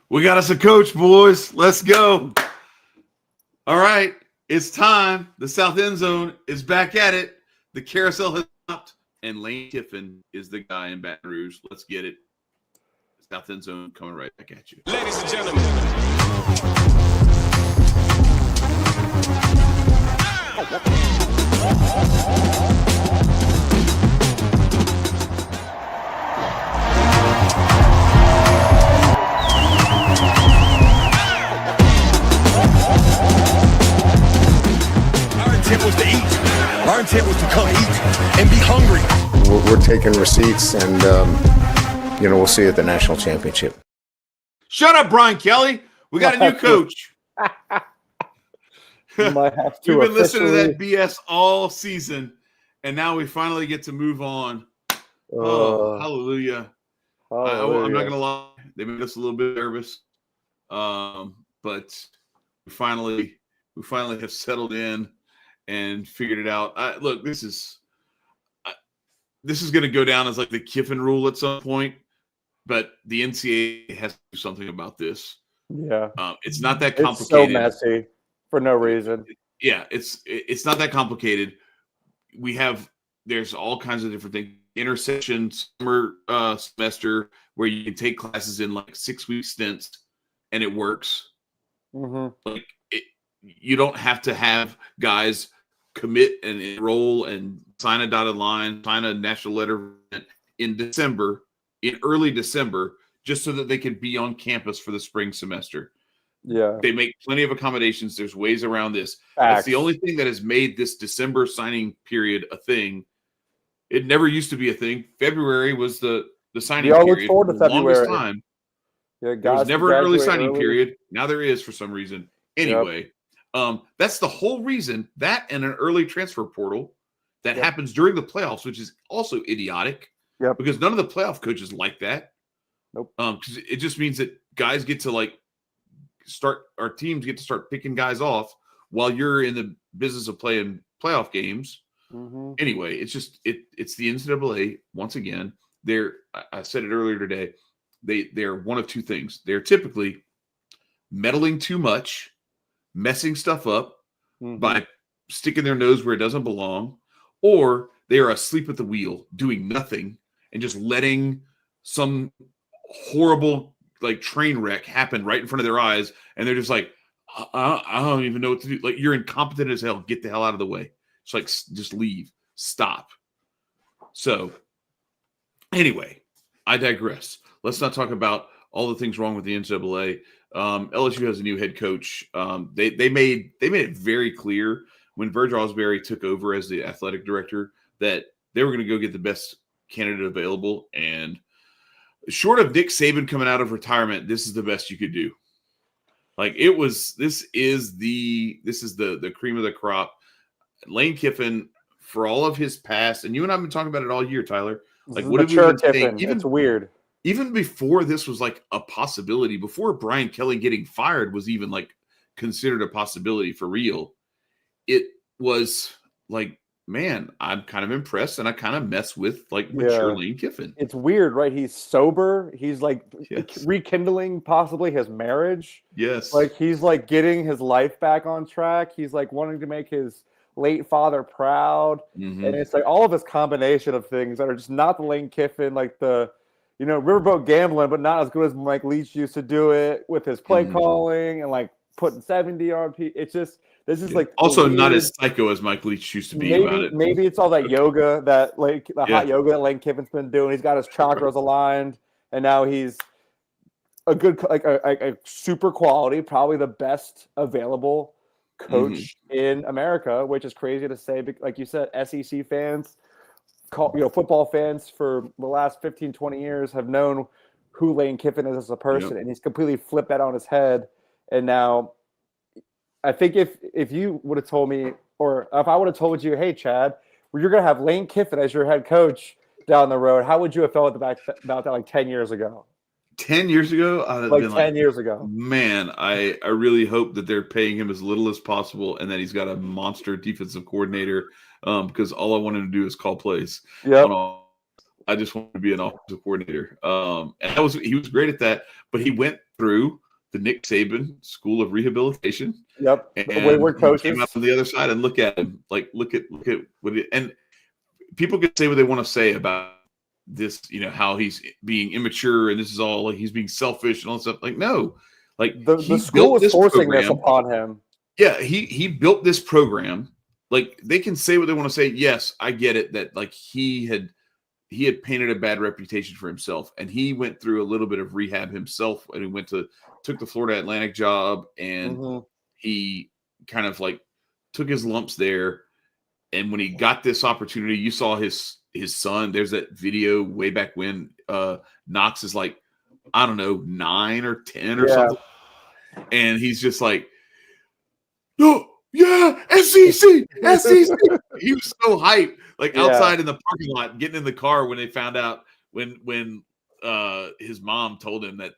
We got us a coach, boys. Let's go. All right. It's time. The South End Zone is back at it. The carousel has stopped, and Lane Kiffin is the guy in Baton Rouge. Let's get it. South End Zone coming right back at you. Ladies and gentlemen. Our intent was to eat. Our intent was to come eat and be hungry. We're taking receipts, and we'll see you at the national championship. Shut up, Brian Kelly. We got a new coach. You might have to. We've been listening to that BS all season, and now we finally get to move on. Hallelujah. I'm not going to lie. They made us a little bit nervous, but we finally have settled in and figured it out. Look, this is going to go down as like the Kiffin rule at some point, but the NCAA has to do something about this. Yeah. It's not that complicated. It's so messy for no reason. Yeah, it's not that complicated. There's all kinds of different things. Intersection summer semester where you can take classes in like 6-week stints and it works. Mm-hmm. Like you don't have to have guys commit and enroll and sign a dotted line, sign a national letter in early December, just so that they can be on campus for the spring semester. Yeah. They make plenty of accommodations. There's ways around this. Facts. That's the only thing that has made this December signing period a thing. It never used to be a thing. February was the signing period. Look forward to for the longest February. time. Yeah, There was never an early signing early. period. Now there is for some reason. Anyway, that's the whole reason. That and an early transfer portal that happens during the playoffs, which is also idiotic. Yep. Because none of the playoff coaches like that. Nope. Because it just means that guys get to our teams get to start picking guys off while you're in the business of playing playoff games. Mm-hmm. Anyway, it's just it's the NCAA once again. I said it earlier today. They're one of two things. They're typically meddling too much, messing stuff up by sticking their nose where it doesn't belong, or they are asleep at the wheel, doing nothing and just letting some horrible train wreck happen right in front of their eyes, and they're just like, I don't even know what to do. Like, you're incompetent as hell. Get the hell out of the way. It's like, just leave. Stop. So, anyway, I digress. Let's not talk about all the things wrong with the NCAA. LSU has a new head coach. They made it very clear when Virgil Osbury took over as the athletic director that they were going to go get the best candidate available. And short of Nick Saban coming out of retirement, this is the best you could do. This is the cream of the crop. Lane Kiffin, for all of his past, and you and I have been talking about it all year, Tyler. Like, what did we even think? It's weird. Even before this was like a possibility, before Brian Kelly getting fired was even like considered a possibility for real, it was like, man, I'm kind of impressed, and I kind of mess with mature Lane Kiffin. It's weird, right? He's sober. He's rekindling possibly his marriage. Yes. He's getting his life back on track. He's wanting to make his late father proud. Mm-hmm. And it's all of this combination of things that are just not the Lane Kiffin, the riverboat gambling, but not as good as Mike Leach used to do it with his play calling and putting 70 on people. It's just, this is also not as psycho as Mike Leach used to be about it. Maybe it's all that yoga hot yoga that Lane Kiffin's been doing. He's got his chakras aligned, and now he's a good, a super quality, probably the best available coach in America, which is crazy to say. Like you said, SEC fans, football fans for the last 15, 20 years have known who Lane Kiffin is as a person, and he's completely flipped that on his head. And now, I think if you would have told me, or if I would have told you, hey, Chad, you're going to have Lane Kiffin as your head coach down the road, how would you have felt about that 10 years ago? 10 years ago? I'd have been 10 years ago. Man, I really hope that they're paying him as little as possible and that he's got a monster defensive coordinator because all I want him to do is call plays. Yep. I just wanted to be an offensive coordinator. And he was great at that, but he went through the Nick Saban School of Rehabilitation. Yep. And Wayward coaches. Came out on the other side and look at him. Like, look at what it, and people can say what they want to say about this, how he's being immature and this is all like he's being selfish and all that stuff. Like, no, like the school was forcing this upon him. Yeah, he built this program. Like, they can say what they want to say. Yes, I get it that like he had painted a bad reputation for himself, and he went through a little bit of rehab himself, and he took the Florida Atlantic job, and he kind of like took his lumps there. And when he got this opportunity, you saw his son. There's that video way back when Knox is like, I don't know, 9 or 10 or something, and he's just like, no, yeah, SEC. He was so hyped, like outside in the parking lot, getting in the car when they found out when his mom told him that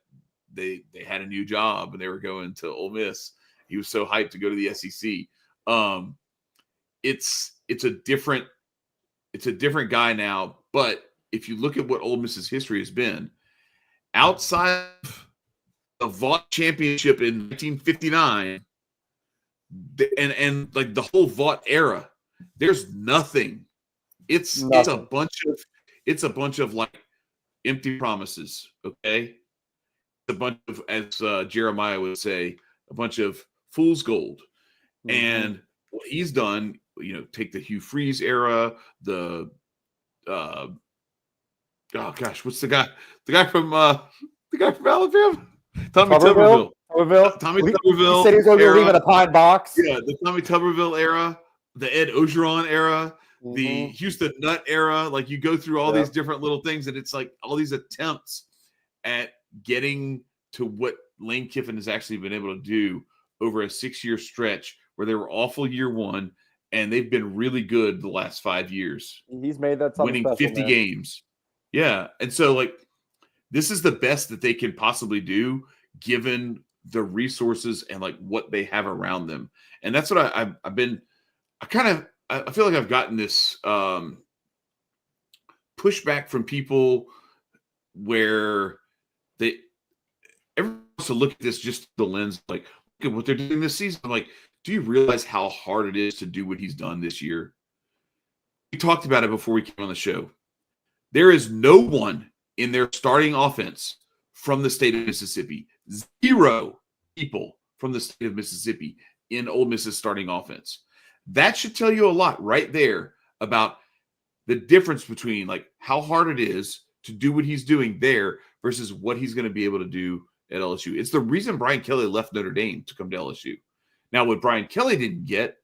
they had a new job and they were going to Ole Miss. He was so hyped to go to the SEC. It's a different guy now. But if you look at what Ole Miss's history has been, outside of the Vaught championship in 1959. And like the whole Vaught era, there's nothing. It's a bunch of like empty promises. Okay, a bunch of, as Jeremiah would say, a bunch of fool's gold. And what he's done, take the Hugh Freeze era, the oh gosh, what's the guy from Alabama, Tommy Tuberville. Tommy Tuberville. He said he was going to leave in a pine box. Yeah, the Tommy Tuberville era, the Ed Ogeron era, the Houston Nutt era. Like, you go through all these different little things, and it's like all these attempts at getting to what Lane Kiffin has actually been able to do over a 6-year stretch where they were awful year one, and they've been really good the last 5 years. He's made that something winning special, 50 games. Yeah, and so like this is the best that they can possibly do given the resources and like what they have around them. And that's what I feel like I've gotten this pushback from people where everyone wants to look at this just the lens, like, look at what they're doing this season. I'm like, do you realize how hard it is to do what he's done this year? We talked about it before we came on the show. There is no one in their starting offense from the state of Mississippi. 0 people from the state of Mississippi in Ole Miss's starting offense. That should tell you a lot right there about the difference between like how hard it is to do what he's doing there versus what he's going to be able to do at LSU. It's the reason Brian Kelly left Notre Dame to come to LSU. Now, what Brian Kelly didn't get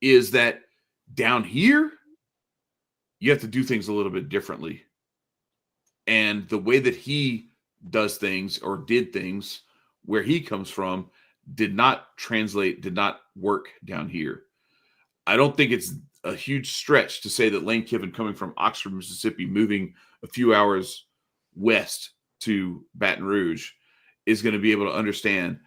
is that down here, you have to do things a little bit differently. And the way that he does things or did things where he comes from did not translate, did not work down here. I don't think it's a huge stretch to say that Lane Kiffin, coming from Oxford, Mississippi, moving a few hours west to Baton Rouge, is going to be able to understand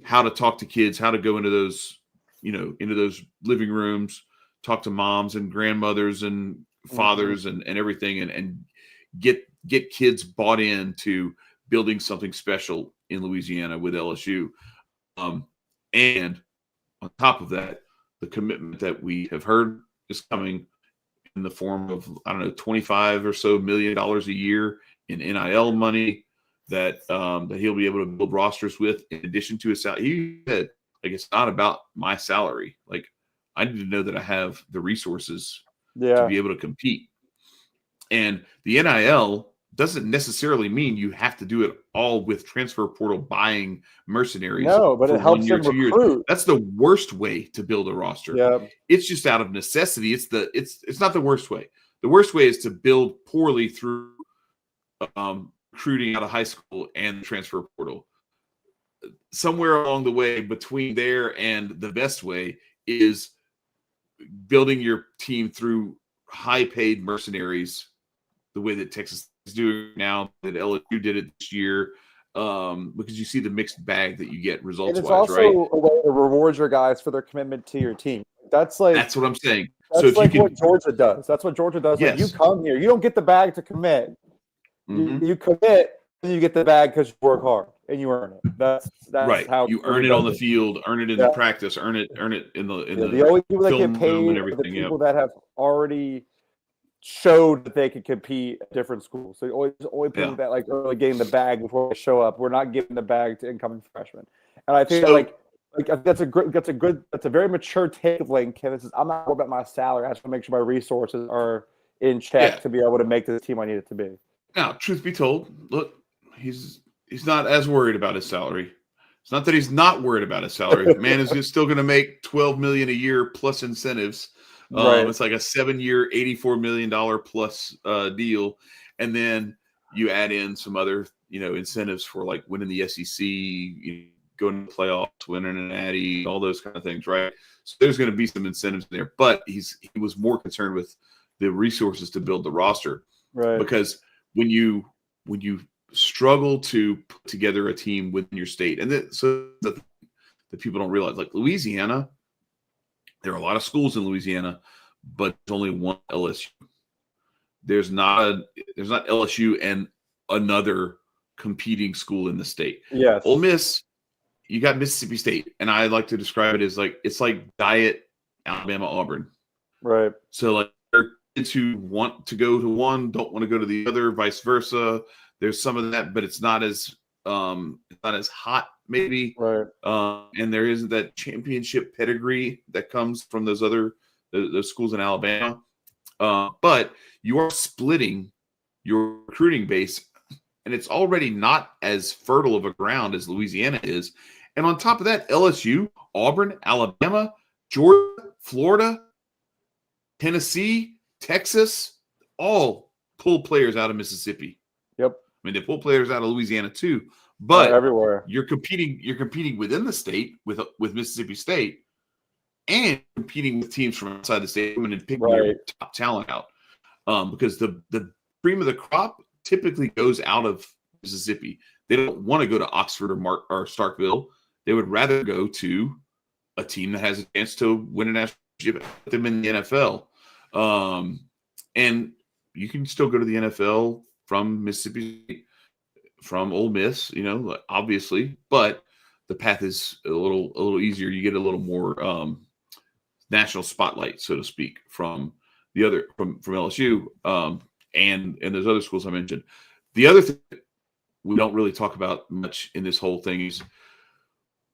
how to talk to kids, how to go into those, into those living rooms, talk to moms and grandmothers and fathers and everything, and get kids bought into building something special in Louisiana with LSU. And on top of that, the commitment that we have heard is coming in the form of, I don't know, $25 or so million a year in NIL money that he'll be able to build rosters with, in addition to his salary. He said, like, it's not about my salary. Like, I need to know that I have the resources to be able to compete. And the NIL doesn't necessarily mean you have to do it all with transfer portal buying mercenaries. No, but it helps them recruit. That's the worst way to build a roster. Yeah. It's just out of necessity. It's not the worst way. The worst way is to build poorly through recruiting out of high school and the transfer portal. Somewhere along the way between there and the best way is building your team through high-paid mercenaries, the way that Texas is doing now, that LSU did it this year, because you see the mixed bag that you get results-wise, right? And it's also a way to reward your guys for their commitment to your team. That's what I'm saying. So if like you what Georgia does. That's what Georgia does. Like, you yes. come here, you don't get the bag to commit. Mhm. You commit, and you get the bag because you work hard and you earn it. That's Right. how You Georgia earn it does on the field, earn it in the practice, earn it in The the only people that get film room and paid are the everything. Yep. people that have already showed that they could compete at different schools. So only people Yeah. that like early getting the bag before they show up. We're not giving the bag to incoming freshmen. And I think So like I think that's a very mature take of Lane Kiffin. Says, I'm not worried about my salary. I just want to make sure my resources are in check yeah. to be able to make this team I need it to be. Now, truth be told, look, he's not as worried about his salary. It's not that he's not worried about his salary. Man is still going to make $12 million a year plus incentives. Right. It's like a 7-year, $84 million plus deal, and then you add in some other incentives for like winning the SEC, going to playoffs, winning an Natty, all those kind of things, right? So there's going to be some incentives there, but he was more concerned with the resources to build the roster, Right. because when you struggle to put together a team within your state, and so that people don't realize, like Louisiana, there are a lot of schools in Louisiana, but there's only one LSU. There's not LSU and another competing school in the state. Yes. Ole Miss, you got Mississippi State, and I like to describe it as like it's like diet Alabama Auburn. Right. So like kids who want to go to one don't want to go to the other, vice versa. There's some of that, but it's not as hot maybe. Right. And there isn't that championship pedigree that comes from those other those schools in Alabama. But you are splitting your recruiting base, and it's already not as fertile of a ground as Louisiana is. And on top of that, LSU, Auburn, Alabama, Georgia, Florida, Tennessee, Texas, all pull players out of Mississippi. Yep. I mean, they pull players out of Louisiana too, but everywhere. You're competing within the state with Mississippi State, and competing with teams from outside the state and picking your top talent out. Because the cream of the crop typically goes out of Mississippi. They don't want to go to Oxford or Starkville. They would rather go to a team that has a chance to win a national championship, put them in the NFL. And you can still go to the NFL from Mississippi, from Ole Miss, obviously, but the path is a little easier. You get a little more national spotlight, so to speak, from the other from LSU and those other schools I mentioned. The other thing we don't really talk about much in this whole thing is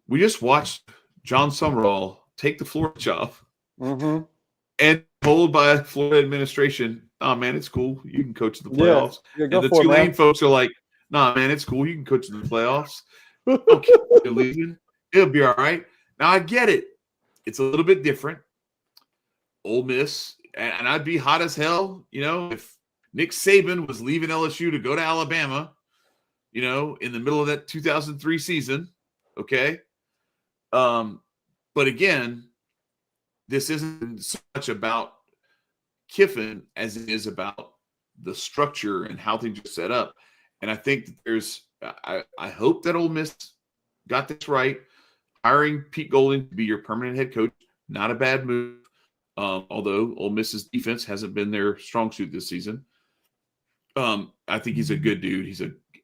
we just watched John Summerall take the Florida job and told by Florida administration, "Oh man, it's cool. You can coach in the playoffs." And the Tulane folks are like, "Nah, man, it's cool. You can coach in the playoffs. Okay, you're leaving. It'll be all right." Now I get it. It's a little bit different. Ole Miss, and I'd be hot as hell, if Nick Saban was leaving LSU to go to Alabama, in the middle of that 2003 season. Okay. But again, this isn't so much about Kiffin as it is about the structure and how things are set up. And I think that there's, I hope that Ole Miss got this right. Hiring Pete Golding to be your permanent head coach, not a bad move. Although Ole Miss's defense hasn't been their strong suit this season. I think he's a good dude.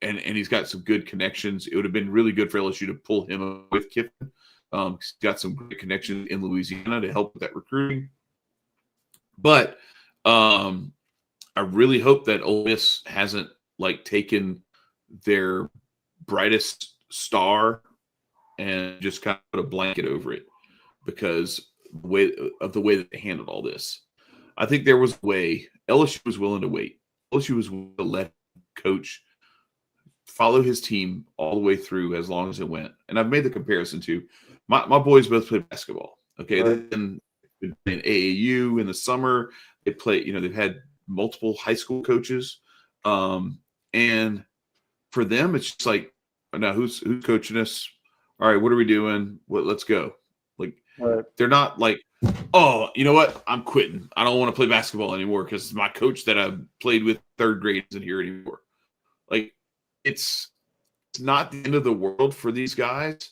And he's got some good connections. It would have been really good for LSU to pull him with Kiffin. He's got some great connections in Louisiana to help with that recruiting. But I really hope that Ole Miss hasn't taken their brightest star and just kind of put a blanket over it, because the way that they handled all this. I think there was a way. LSU was willing to wait. LSU was willing to let coach follow his team all the way through as long as it went. And I've made the comparison to my boys both played basketball. Okay. Right. Then in AAU in the summer, they play, they've had multiple high school coaches. And for them, it's just like, now who's coaching us? All right, what are we doing? Let's go. They're not like, oh, you know what? I'm quitting. I don't want to play basketball anymore because my coach that I played with third grade isn't here anymore. It's not the end of the world for these guys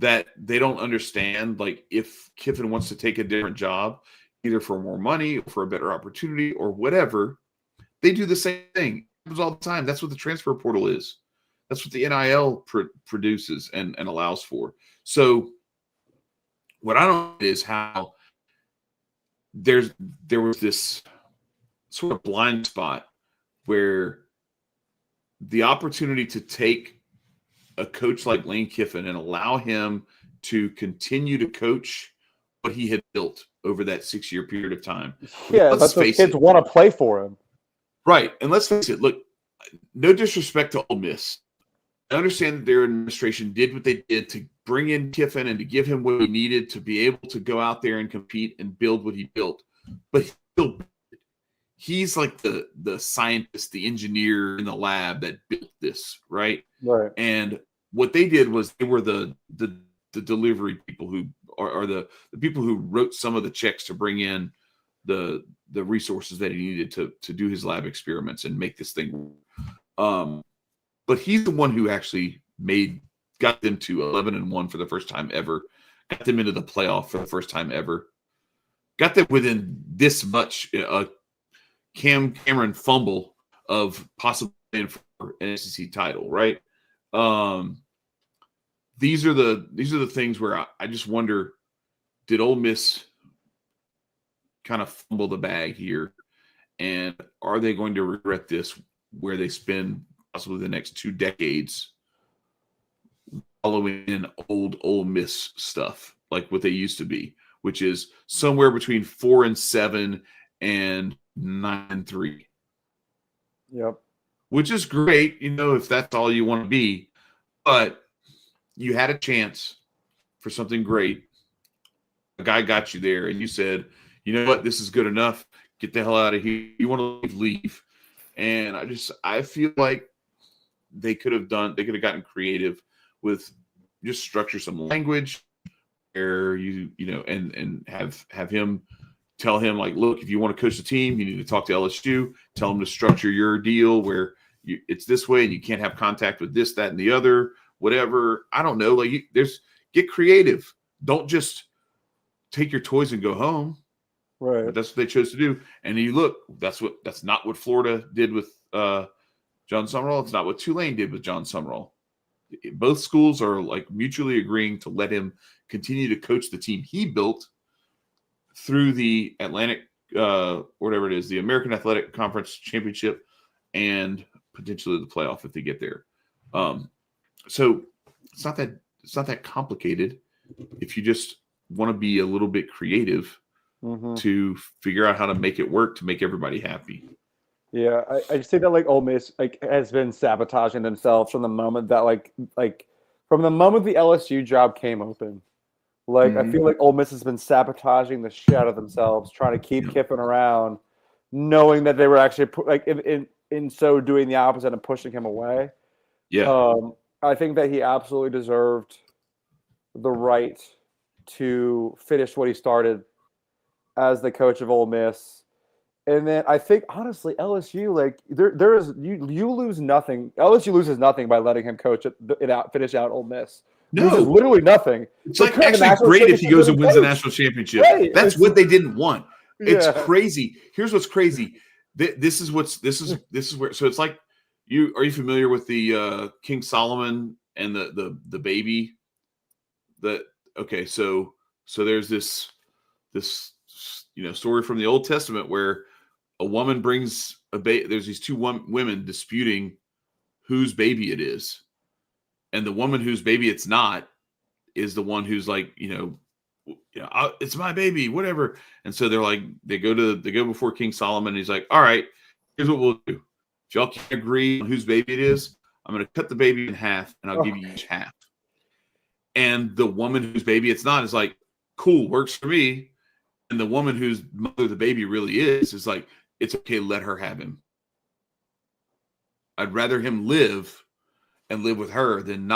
that they don't understand. If Kiffin wants to take a different job, either for more money or for a better opportunity or whatever, they do the same thing. It happens all the time. That's what the transfer portal is. That's what the NIL produces and allows for. So what I don't know is how there was this sort of blind spot where the opportunity to take a coach like Lane Kiffin and allow him to continue to coach what he had built over that 6-year period of time. Yeah, let's face kids want to play for him. Right. And let's face it, look, no disrespect to Ole Miss. I understand that their administration did what they did to bring in Kiffin and to give him what he needed to be able to go out there and compete and build what he built. But he's like the scientist, the engineer in the lab that built this, right? Right. And what they did was they were the delivery people who are the people who wrote some of the checks to bring in the resources that he needed to do his lab experiments and make this thing. But he's the one who actually got them to 11-1 for the first time ever, got them into the playoff for the first time ever, got them within this much Cameron fumble of possibly playing for an SEC title, right? These are the things where I just wonder, did Ole Miss kind of fumble the bag here, and are they going to regret this, where they spend possibly the next 2 decades following in old Ole Miss stuff like what they used to be, which is somewhere between 4-7 and 9-3. Yep. Which is great, if that's all you want to be. But you had a chance for something great. A guy got you there, and you said, you know what, this is good enough. Get the hell out of here. You want to leave. And I feel like they could have gotten creative with just structure some language where and have him tell him, like, look, if you want to coach the team, you need to talk to LSU, tell them to structure your deal where it's this way and you can't have contact with this, that, and the other, whatever. I don't know. Like, get creative. Don't just take your toys and go home. Right. But that's what they chose to do. And you look, that's not what Florida did with John Summerall. It's not what Tulane did with John Summerall. Both schools are like mutually agreeing to let him continue to coach the team he built through the Atlantic, whatever it is, the American Athletic Conference Championship, and potentially the playoff if they get there. So it's not that complicated if you just want to be a little bit creative to figure out how to make it work to make everybody happy. Yeah, I just think that like Ole Miss has been sabotaging themselves from the moment that from the moment the LSU job came open. I feel like Ole Miss has been sabotaging the shit out of themselves, trying to keep Kiffin around, knowing that they were actually in so doing the opposite and pushing him away. Yeah, I think that he absolutely deserved the right to finish what he started as the coach of Ole Miss. And then I think, honestly, LSU, there is you lose nothing. LSU loses nothing by letting him coach finish out Ole Miss. No, loses literally nothing. It's like actually great if he goes and wins the national championship. Right. That's what they didn't want. It's Yeah. crazy. Here's what's crazy. This is where. So it's like, are you familiar with the King Solomon and the baby? So there's this story from the Old Testament where a woman brings a baby. There's these two women disputing whose baby it is, and the woman whose baby it's not is the one who's like, it's my baby, whatever. And so they go before King Solomon, and he's like, all right, here's what we'll do. If y'all can't agree on whose baby it is, I'm going to cut the baby in half, and I'll give you each half. And the woman whose baby it's not is like, cool, works for me. And the woman whose mother the baby really is like, it's okay, let her have him. I'd rather him live and live with her than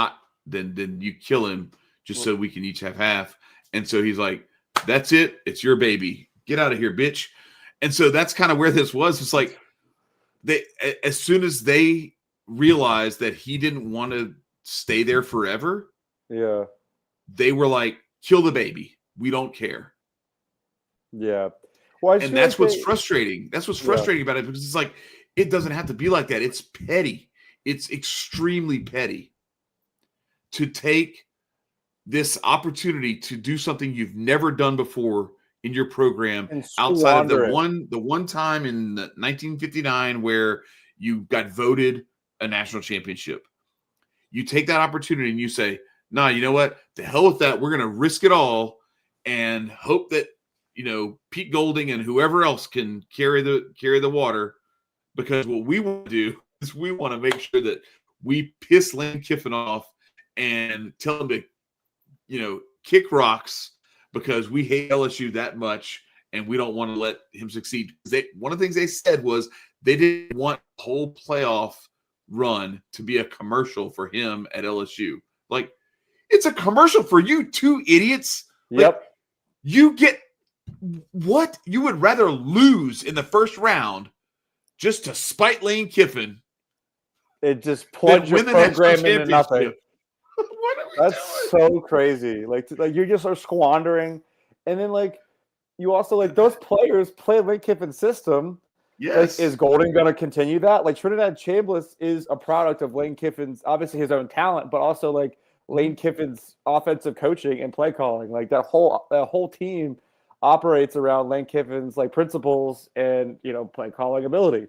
you kill him just so we can each have half. And so he's like, that's it. It's your baby. Get out of here, bitch. And so that's kind of where this was. It's like as soon as they realized that he didn't want to stay there forever, yeah, they were like, kill the baby. We don't care. Yeah. Well, And that's what's frustrating. That's what's frustrating about it, because it's like, it doesn't have to be like that. It's petty. It's extremely petty to take this opportunity to do something you've never done before in your program, outside of the one time in 1959 where you got voted a national championship. You take that opportunity and you say, nah, you know what? To hell with that. We're going to risk it all and hope that, Pete Golding and whoever else can carry the water, because what we want to do is we want to make sure that we piss Lane Kiffin off and tell him to, kick rocks, because we hate LSU that much and we don't want to let him succeed. One of the things they said was they didn't want the whole playoff run to be a commercial for him at LSU. Like, it's a commercial for you two idiots. Yep. Like, you get what? You would rather lose in the first round just to spite Lane Kiffin. It just plunged your program into nothing. That's so crazy. Like you just are squandering, and then you also those players play Lane Kiffin's system. Yes. Is Golding going to continue that? Trinidad Chambliss is a product of Lane Kiffin's, obviously his own talent, but also Lane Kiffin's offensive coaching and play calling. That whole team operates around Lane Kiffin's principles and play calling ability.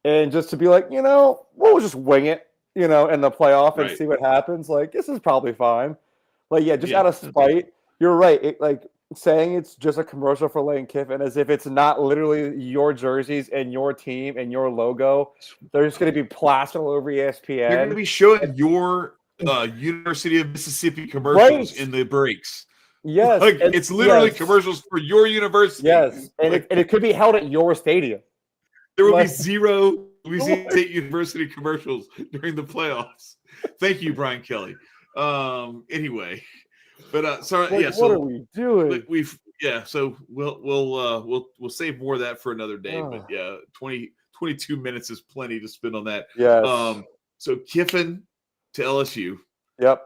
And just to be we'll just wing it, in the playoff and see what happens. This is probably fine. Out of spite. You're right. Saying it's just a commercial for Lane Kiffin, as if it's not literally your jerseys and your team and your logo. They're just going to be plastered all over ESPN. They're going to be showing your University of Mississippi commercials in the breaks. Yes. It's literally commercials for your university. Yes. And it could be held at your stadium. There will be zero Louisiana State University commercials during the playoffs. Thank you, Brian Kelly. Anyway. But sorry, what are we doing? So we'll save more of that for another day. But 22 minutes is plenty to spend on that. Yes. So Kiffin to LSU. Yep.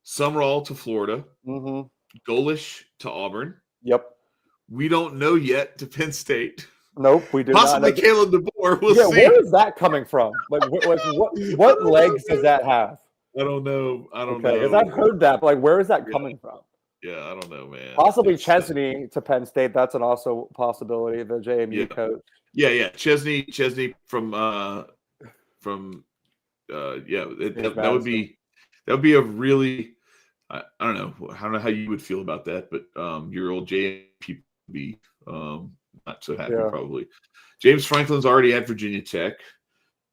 Summerall to Florida. Mm-hmm. Golish to Auburn. Yep. We don't know yet to Penn State. Nope, we do Possibly not. Caleb DeBoer. We'll see. Where is that coming from? What legs does that have? I don't know. Because I've heard that, but where is that coming from? Yeah, I don't know, man. Possibly Chesney to Penn State. That's an also possibility. The JMU coach. Yeah. Chesney from that would be a really I don't know how you would feel about that, but your old JMU people would be not so happy probably. James Franklin's already at Virginia Tech.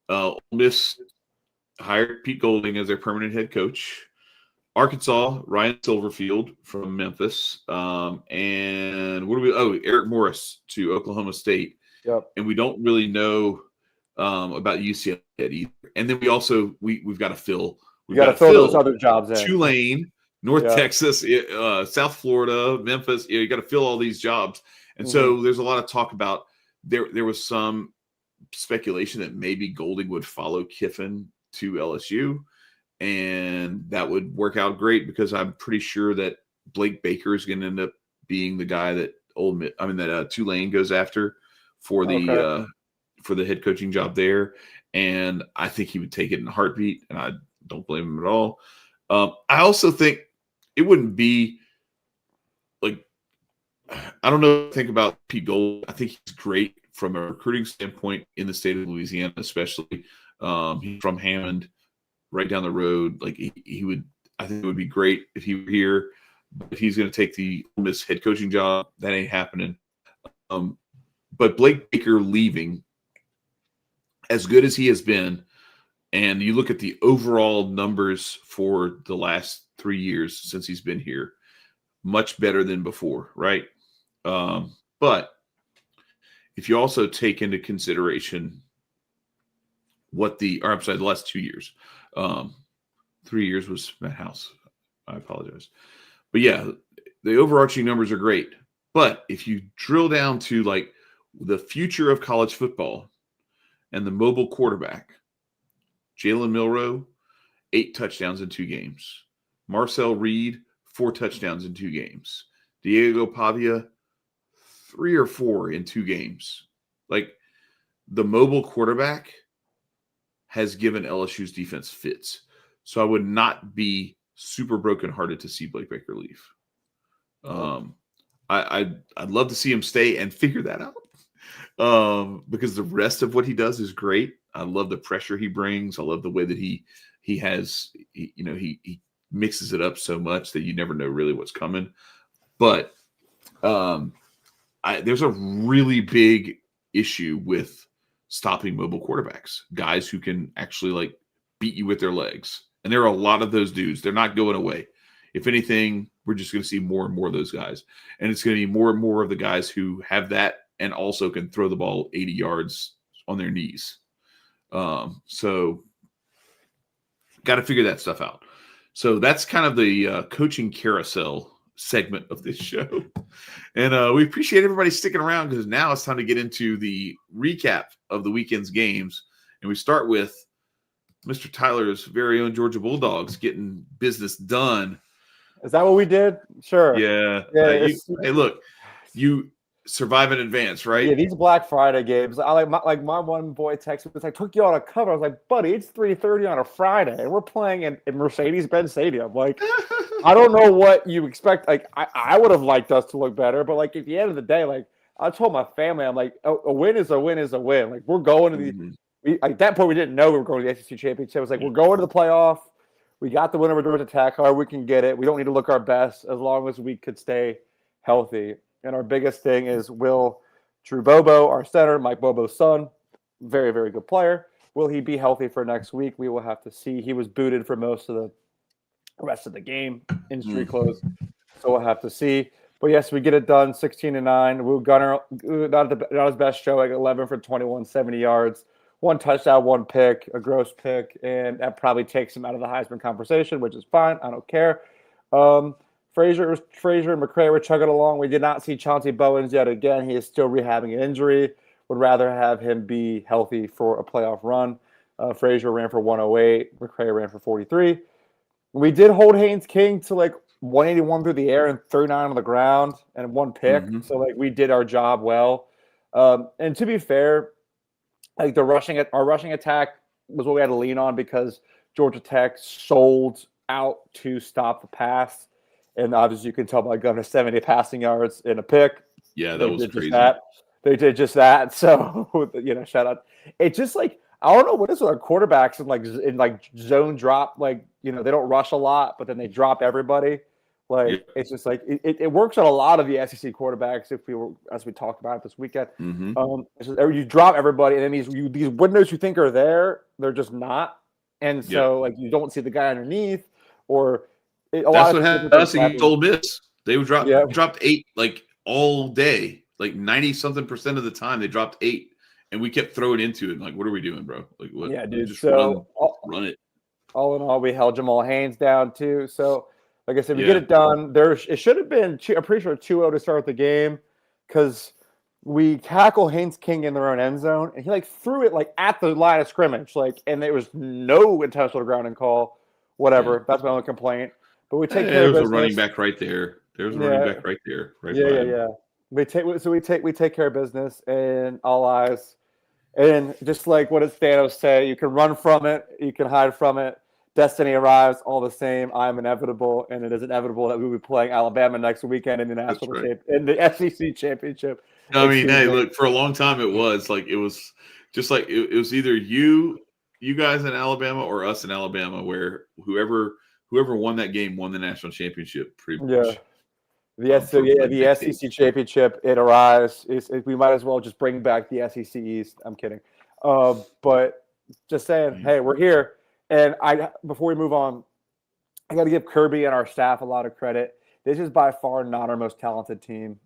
Ole Miss hired Pete Golding as their permanent head coach. Arkansas, Ryan Silverfield from Memphis. And Eric Morris to Oklahoma State. Yep. And we don't really know about UCLA yet either. And then we've got to fill. We've got to fill those other jobs in. Tulane, North Texas, South Florida, Memphis. You got to fill all these jobs. And so there's a lot of talk about there was some speculation that maybe Golding would follow Kiffin to LSU, and that would work out great, because I'm pretty sure that Blake Baker is going to end up being the guy that Tulane goes after for the head coaching job there, and I think he would take it in a heartbeat, and I don't blame him at all. I also think it wouldn't be I don't know what to think about Pete Gold. I think he's great from a recruiting standpoint in the state of Louisiana, especially. He's from Hammond, right down the road. I think it would be great if he were here. But if he's going to take the Ole Miss head coaching job, that ain't happening. But Blake Baker leaving, as good as he has been, and you look at the overall numbers for the last 3 years since he's been here, much better than before, right? But if you also take into consideration the last 2 years, 3 years was Matt House. I apologize. But the overarching numbers are great. But if you drill down to the future of college football and the mobile quarterback, Jalen Milroe, 8 touchdowns in 2 games. Marcel Reed, 4 touchdowns in 2 games. Diego Pavia, 3 or 4 in 2 games. Like the mobile quarterback has given LSU's defense fits. So I would not be super brokenhearted to see Blake Baker leave. I'd love to see him stay and figure that out. Because the rest of what he does is great. I love the pressure he brings. I love the way that he mixes it up so much that you never know really what's coming. But there's a really big issue with stopping mobile quarterbacks, guys who can actually like beat you with their legs. And there are a lot of those dudes. They're not going away. If anything, we're just going to see more and more of those guys. And it's going to be more and more of the guys who have that and also can throw the ball 80 yards on their knees. So got to figure that stuff out. So that's kind of the coaching carousel segment of this show. And we appreciate everybody sticking around because now it's time to get into the recap of the weekend's games. And we start with Mr. Tyler's very own Georgia Bulldogs getting business done. Is that what we did? Sure. Yeah. Hey, look, you survive in advance, right? Yeah, these Black Friday games. I like my one boy texted me. It's like, took you on a cover. I was like, buddy, it's 3:30 on a Friday, and we're playing in Mercedes-Benz Stadium. Like, I don't know what you expect. Like, I would have liked us to look better, but like at the end of the day, like I told my family, I'm like, a win is a win is a win. Like we're going to the. At that point, we didn't know we were going to the SEC championship. It was like we're going to the playoff. We got the win over Georgia Tech. However, we can get it. We don't need to look our best as long as we could stay healthy. And our biggest thing is will Drew Bobo, our center, Mike Bobo's son, very, very good player. Will he be healthy for next week? We will have to see. He was booted for most of the rest of the game in street clothes. So we'll have to see. But yes, we get it done, 16-9. Will Gunner, not his best show, like 11 for 21, 70 yards. 1 touchdown, 1 pick, a gross pick, and that probably takes him out of the Heisman conversation, which is fine. I don't care. Frazier and McCray were chugging along. We did not see Chauncey Bowens yet again. He is still rehabbing an injury. Would rather have him be healthy for a playoff run. Frazier ran for 108. McCray ran for 43. We did hold Haynes King to like 181 through the air and 39 on the ground and 1 pick. So like we did our job well. And to be fair, like our rushing attack was what we had to lean on because Georgia Tech sold out to stop the pass. And obviously you can tell by Gunner 70 passing yards in a pick. Yeah, that was crazy. They did just that. So, shout out. It's just like, I don't know what is with our quarterbacks in zone drop. Like, they don't rush a lot, but then they drop everybody. Like, It's just like, it works on a lot of the SEC quarterbacks as we talked about it this weekend. It's just, you drop everybody, and then these windows you think are there, they're just not. And so, like, you don't see the guy underneath or that's what happened to us against Ole Miss. They dropped 8 like all day, like 90-something% of the time. They dropped 8, and we kept throwing into it. Like, what are we doing, bro? Like, what? Yeah, dude. Just so run it. All in all, we held Jamal Haynes down too. So, like I said, we get it done. It should have been, I'm pretty sure 2-0 to start the game because we tackle Haynes King in their own end zone, and he like threw it like at the line of scrimmage, like, and there was no intentional grounding call. Whatever. Yeah. That's my only complaint. But we take care of business. There's a running back right there. There's a running back right there. Yeah. We take care of business and all eyes. And just like what does Thanos say, you can run from it, you can hide from it. Destiny arrives all the same. I am inevitable, and it is inevitable that we will be playing Alabama next weekend in the in the SEC championship. I mean, hey, look, for a long time it was like just like it was either you guys in Alabama or us in Alabama, where whoever won that game won the national championship. Pretty much. The SEC championship, it arrives. We might as well just bring back the SEC East. I'm kidding. But just saying, hey, we're here. And before we move on, I got to give Kirby and our staff a lot of credit. This is by far not our most talented team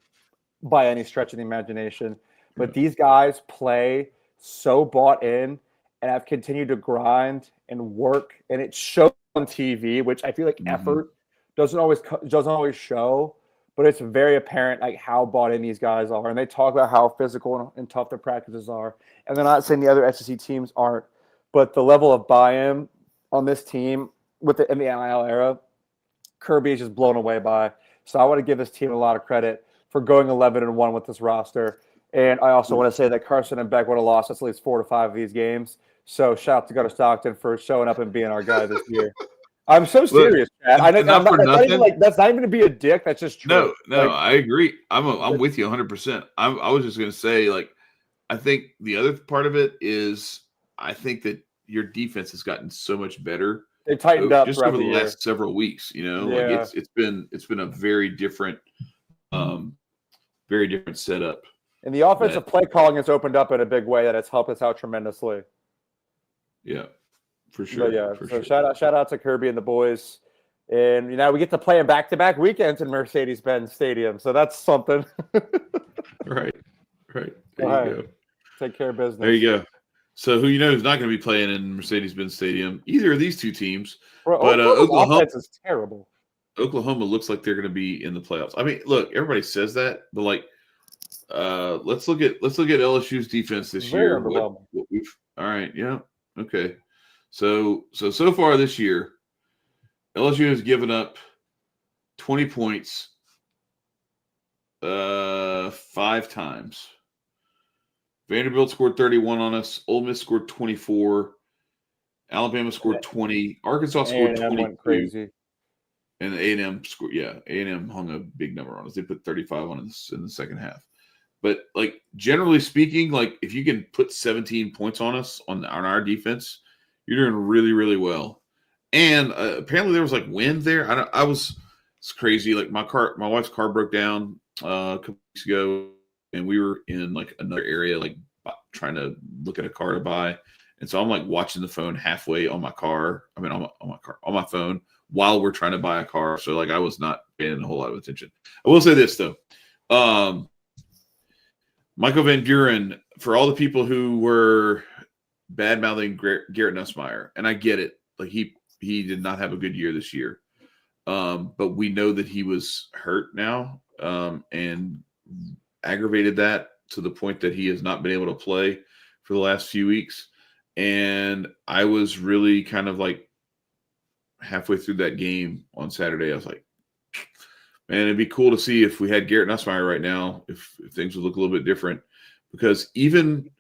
by any stretch of the imagination. But these guys play so bought in and have continued to grind and work. And it shows on TV, which I feel like effort doesn't always show. But it's very apparent like how bought in these guys are. And they talk about how physical and tough their practices are. And they're not saying the other SEC teams aren't. But the level of buy-in on this team in the NIL era, Kirby is just blown away by. So I want to give this team a lot of credit. for going 11-1 with this roster. And I also want to say that Carson and Beck would have lost at least 4 to 5 of these games. So shout out to Gunnar Stockton for showing up and being our guy this year. I'm so serious, Chad. That's not even to be a dick. That's just true. No, I agree. I'm with you 100%. I was just going to say, like, I think the other part of it is I think that your defense has gotten so much better. They tightened up just over the last several weeks. Like it's been a very different setup. And the offensive play calling has opened up in a big way that has helped us out tremendously. Yeah, for sure. Shout out to Kirby and the boys. And we get to play in back-to-back weekends in Mercedes-Benz Stadium, so that's something. Right. There you go. Take care of business. There you go. So who is not going to be playing in Mercedes-Benz Stadium? Either of these two teams. Bro, but Oklahoma offense is terrible. Oklahoma looks like they're going to be in the playoffs. I mean, look, everybody says that, but like, let's look at LSU's defense this year. All right, yeah, okay. So far this year, LSU has given up 20 points 5 times. Vanderbilt scored 31 on us. Ole Miss scored 24. Alabama scored 20. Arkansas scored 22. Crazy. And A&M scored. Yeah, A&M hung a big number on us. They put 35 on us in the second half. But like generally speaking, like if you can put 17 points on us on our defense, you're doing really, really well. And apparently there was like wind there. It's crazy. Like my wife's car broke down a couple weeks ago, and we were in like another area, like trying to look at a car to buy. And so I'm like watching the phone halfway on my car. I mean, on my phone while we're trying to buy a car. So like I was not paying a whole lot of attention. I will say this though. Michael Van Buren, for all the people who were bad-mouthing Garrett Nussmeier, and I get it. Like he did not have a good year this year. But we know that he was hurt now and aggravated that to the point that he has not been able to play for the last few weeks. And I was really kind of like halfway through that game on Saturday. I was like, man, it'd be cool to see if we had Garrett Nussmeier right now, if things would look a little bit different. Because even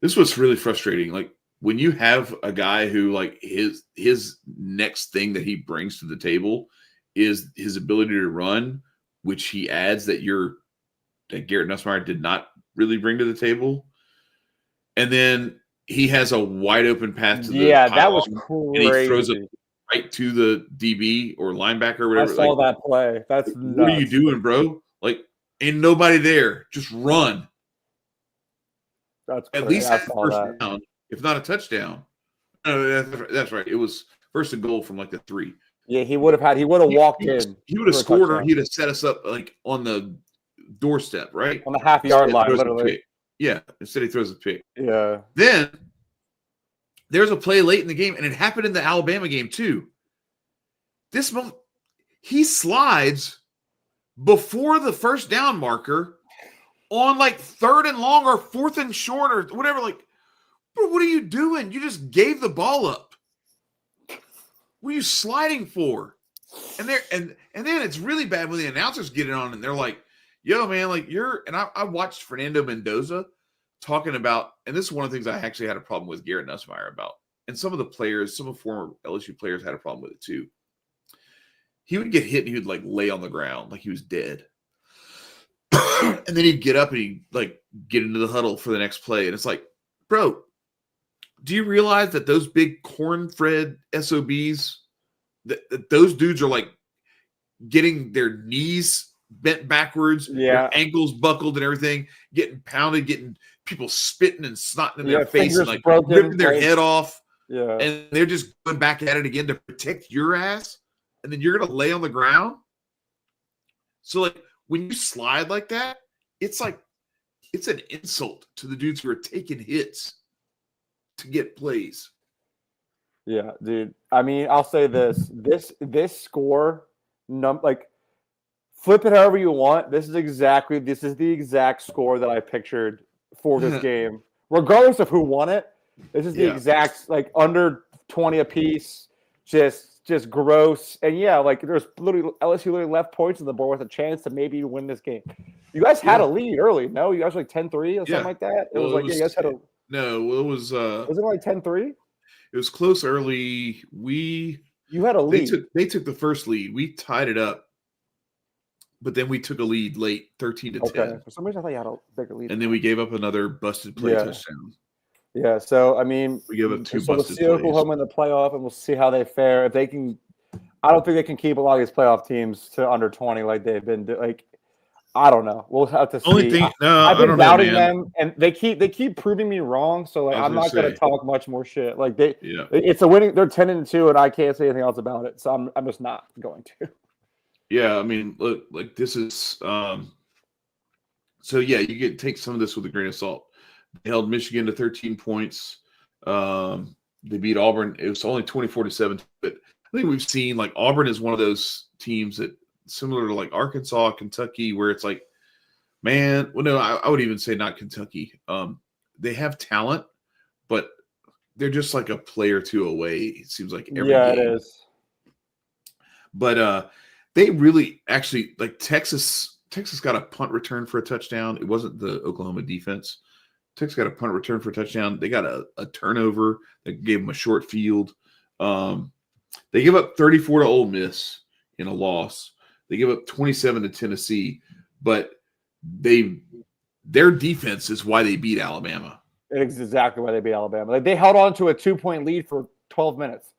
this was really frustrating. Like when you have a guy who like his next thing that he brings to the table is his ability to run, which he adds that Garrett Nussmeier did not really bring to the table. And then he has a wide open pass to the pylon, that was crazy. And he throws it right to the DB or linebacker or whatever. I saw that play. That's nuts. What are you doing, bro? Like, ain't nobody there. Just run. That's at least have first down, if not a touchdown. That's right. It was first and goal from like the 3. Yeah, he would have walked in. He would have scored, or he'd have set us up like on the doorstep, right? On the half-yard line, literally. Yeah, instead he throws a pick. Yeah. Then there's a play late in the game, and it happened in the Alabama game too. This moment, he slides before the first down marker on like 3rd and long or 4th and short or whatever. Like, bro, what are you doing? You just gave the ball up. What are you sliding for? And then it's really bad when the announcers get it on and they're like, yo, man, like I watched Fernando Mendoza talking about, and this is one of the things I actually had a problem with Garrett Nussmeier about. And some of the former LSU players had a problem with it too. He would get hit and he would like lay on the ground like he was dead. And then he'd get up and he'd like get into the huddle for the next play. And it's like, bro, do you realize that those big corn-fed SOBs, that those dudes are like getting their knees bent backwards, their ankles buckled and everything, getting pounded, getting people spitting and snotting in their face and like ripping their head off. Yeah. And they're just going back at it again to protect your ass. And then you're going to lay on the ground. So like when you slide like that, it's like, it's an insult to the dudes who are taking hits to get plays. Yeah, dude. I mean, I'll say this score, like flip it however you want. This is the exact score that I pictured for this game, regardless of who won it. This is the exact, like under 20 apiece, just just gross. And yeah, like there's literally LSU literally left points on the board with a chance to maybe win this game. You guys had a lead early, no? You guys were like 10-3 or something like that. It was like you guys had a no. It was wasn't it like 10-3? It was close early. You had a lead. They took the first lead. We tied it up, but then we took a lead late, 13-10. For some reason, I thought you had a bigger lead. And then we gave up another busted play touchdown. Yeah. So I mean, we gave up two we'll busted see plays. Oklahoma in the playoff, and we'll see how they fare. If they can, I don't think they can keep a lot of these playoff teams to under 20 like they've been. Like, I don't know. We'll have to see. I've been doubting them, and they keep proving me wrong. So like, I'm not going to talk much more shit. Like it's a winning. They're 10-2, and I can't say anything else about it. So I'm just not going to. Yeah, I mean, look, like this is. So yeah, you can take some of this with a grain of salt. They held Michigan to 13 points. They beat Auburn. It was only 24-7. But I think we've seen like Auburn is one of those teams that similar to like Arkansas, Kentucky, where it's like, man, well, no, I would even say not Kentucky. They have talent, but they're just like a play or two away. It seems like every game. It is. But they really actually like Texas got a punt return for a touchdown. It wasn't the Oklahoma defense. Texas got a punt return for a touchdown. They got a turnover that gave them a short field. They give up 34 to Ole Miss in a loss. They give up 27 to Tennessee, but their defense is why they beat Alabama. It's exactly why they beat Alabama. Like they held on to a 2-point lead for 12 minutes.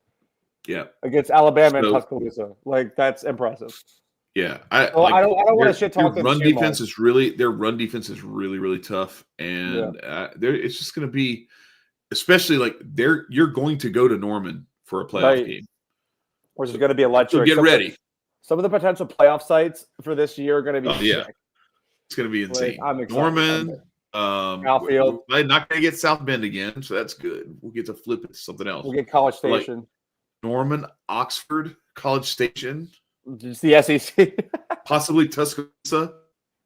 Yeah, So, against Alabama and Tuscaloosa. Like that's impressive. Yeah, I don't want to shit talk them. Their run defense is really, really tough, and it's just going to be, especially like you're going to go to Norman for a playoff game, which is going to be electric. So get ready. Some of the potential playoff sites for this year are going to be sick. It's going to be insane. Like, I'm excited. Norman, Outfield. We're not going to get South Bend again, so that's good. We'll get to flip it to something else. We'll get College Station. Like Norman, Oxford, College Station. Just the SEC. Possibly Tuscaloosa.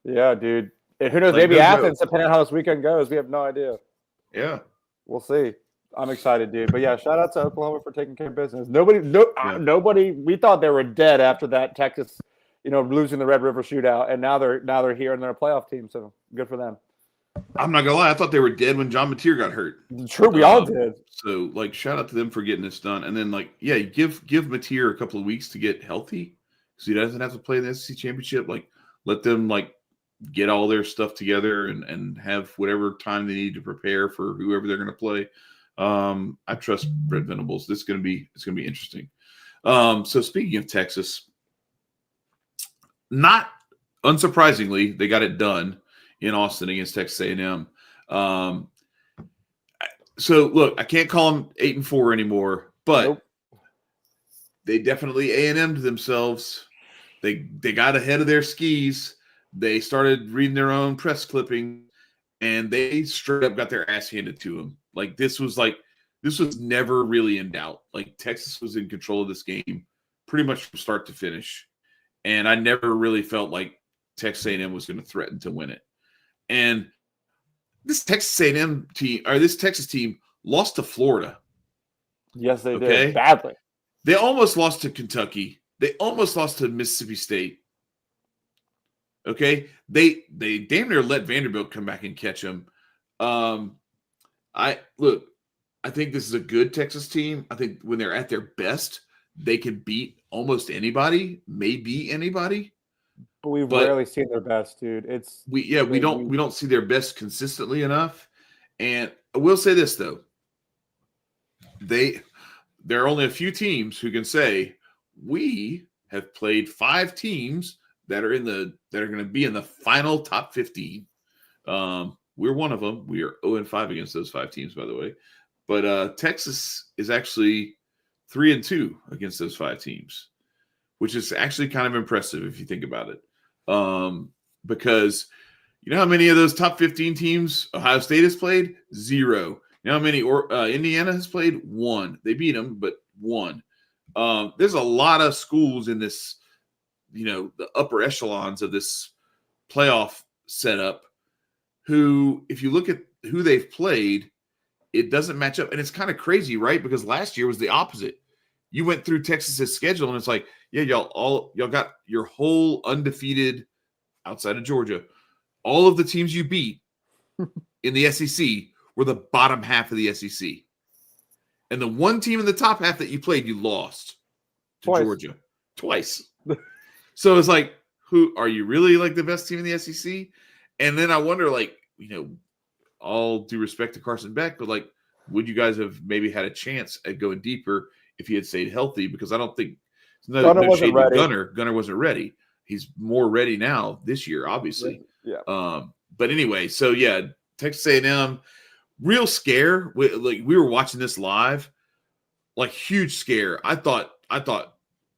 Yeah, dude. And who knows? Maybe Athens, depending on how this weekend goes. We have no idea. Yeah. We'll see. I'm excited, dude. But yeah, shout out to Oklahoma for taking care of business. Nobody. We thought they were dead after that Texas, losing the Red River Shootout, and now they're here and they're a playoff team. So good for them. I'm not gonna lie. I thought they were dead when John Mateer got hurt. True, we all did. So shout out to them for getting this done. And then give Mateer a couple of weeks to get healthy, because he doesn't have to play in the SEC championship. Let them get all their stuff together and have whatever time they need to prepare for whoever they're gonna play. I trust Brett Venables. It's gonna be interesting. So speaking of Texas, not unsurprisingly, they got it done in Austin against Texas A&M. So look, I can't call them 8-4 anymore, but they definitely A&M'd themselves. They got ahead of their skis. They started reading their own press clipping, and they straight up got their ass handed to them. This was never really in doubt. Texas was in control of this game pretty much from start to finish, and I never really felt like Texas A&M was going to threaten to win it. And this Texas A&M team, or this Texas team, lost to Florida. Yes, they did badly. They almost lost to Kentucky. They almost lost to Mississippi State. Okay, they damn near let Vanderbilt come back and catch them. I think this is a good Texas team. I think when they're at their best, they can beat almost anybody, maybe anybody. But we've rarely seen their best, dude. We don't see their best consistently enough. And I will say this though. There are only a few teams who can say we have played 5 teams that are going to be in the final top 15. We're one of them. We are 0-5 against those 5 teams, by the way. But Texas is actually 3-2 against those 5 teams, which is actually kind of impressive if you think about it. Because you know how many of those top 15 teams Ohio State has played? 0. You know how many Indiana has played? 1. They beat them, but 1. There's a lot of schools in this, the upper echelons of this playoff setup who, if you look at who they've played, it doesn't match up. And it's kind of crazy, right? Because last year was the opposite. you went through Texas's schedule, and it's like, yeah, y'all got your whole undefeated outside of Georgia. All of the teams you beat in the SEC were the bottom half of the SEC. And the one team in the top half that you played, you lost to Georgia twice. So it's like, who are you really like the best team in the SEC? And then I wonder, like, all due respect to Carson Beck, but like, would you guys have maybe had a chance at going deeper if he had stayed healthy? Because I don't think no shade to Gunner. Gunner wasn't ready. He's more ready now this year, obviously. Yeah. But anyway, so yeah, Texas A&M, real scare. We were watching this live, like huge scare. I thought,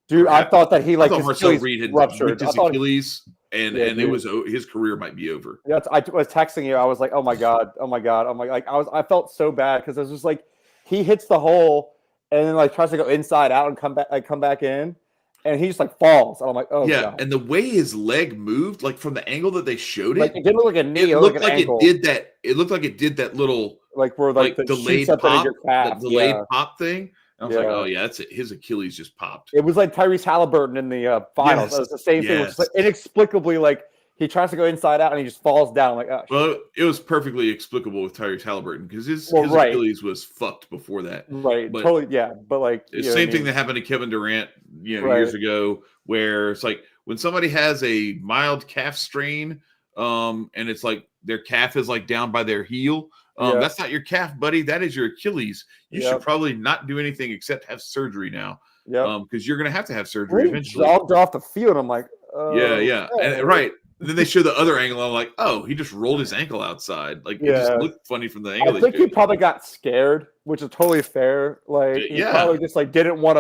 dude, I thought that he like Marcel Reed had ruptured his Achilles, and it was his career might be over. Yeah, I was texting you. I was like, oh my god. Like I felt so bad because it was just like he hits the hole and then like tries to go inside out and come back in. And he just like falls. And I'm like, oh, yeah. God. And the way his leg moved, like from the angle that they showed it didn't look like a knee. It looked like it did that. It looked like it did that little like where like the delayed pop, that delayed pop thing. And I was like, oh yeah, that's it. His Achilles just popped. It was like Tyrese Halliburton in the finals. It was the same thing. It was like inexplicably like he tries to go inside out and he just falls down. Like, oh, well, it was perfectly explicable with Tyrese Halliburton because his Achilles was fucked before that. Right. But, totally. Yeah. But like the same thing that happened to Kevin Durant, years ago, where it's like when somebody has a mild calf strain, and it's like their calf is like down by their heel. That's not your calf, buddy. That is your Achilles. You should probably not do anything except have surgery now. Yeah. Because you're going to have surgery eventually. Jogged off the field. I'm like, yeah. And, right. And then they show the other angle. I'm like, oh, he just rolled his ankle outside. Like, it just looked funny from the angle. I think he probably got scared, which is totally fair. Like, he probably just like didn't want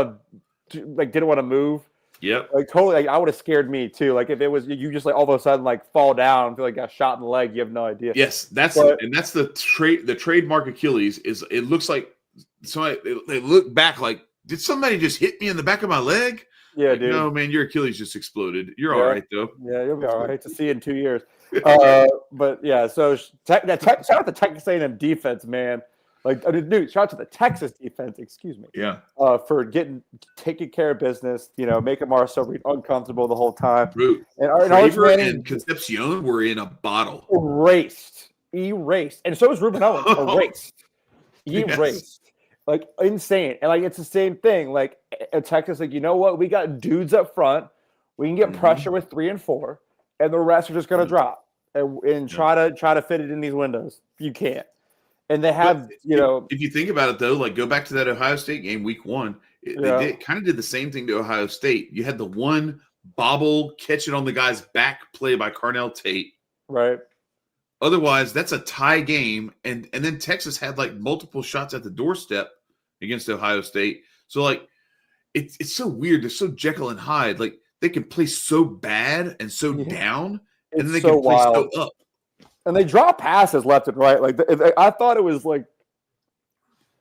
to move. Yep. Like totally. Like, I would have scared me too. Like if it was you just like all of a sudden like fall down and feel like got shot in the leg, you have no idea. Yes, that's the trademark Achilles is it looks like somebody they look back like, did somebody just hit me in the back of my leg? Yeah, like, dude. No, man, your Achilles just exploded. You're all right though. Yeah, you'll be all right. To see you in 2 years. But yeah, so shout out to Texas A&M defense, man. Like, dude, shout out to the Texas defense. Excuse me. Yeah. For taking care of business. Making Marcel Reed uncomfortable the whole time. And Concepcion were in a bottle. Erased, and so is Ruben Owens. Erased. Like insane, and like it's the same thing. Like at Texas, like, you know what? We got dudes up front. We can get pressure with 3 and 4, and the rest are just going to drop and try to fit it in these windows. You can't. And they have, If you think about it, though, like go back to that Ohio State game, week 1. They kind of did the same thing to Ohio State. You had the one bobble, catch it on the guy's back play by Carnell Tate. Right. Otherwise, that's a tie game. And then Texas had like multiple shots at the doorstep against Ohio State. So like it's so weird. They're so Jekyll and Hyde. Like they can play so bad and so down, and then they can play so up. And they draw passes left and right. Like I thought it was like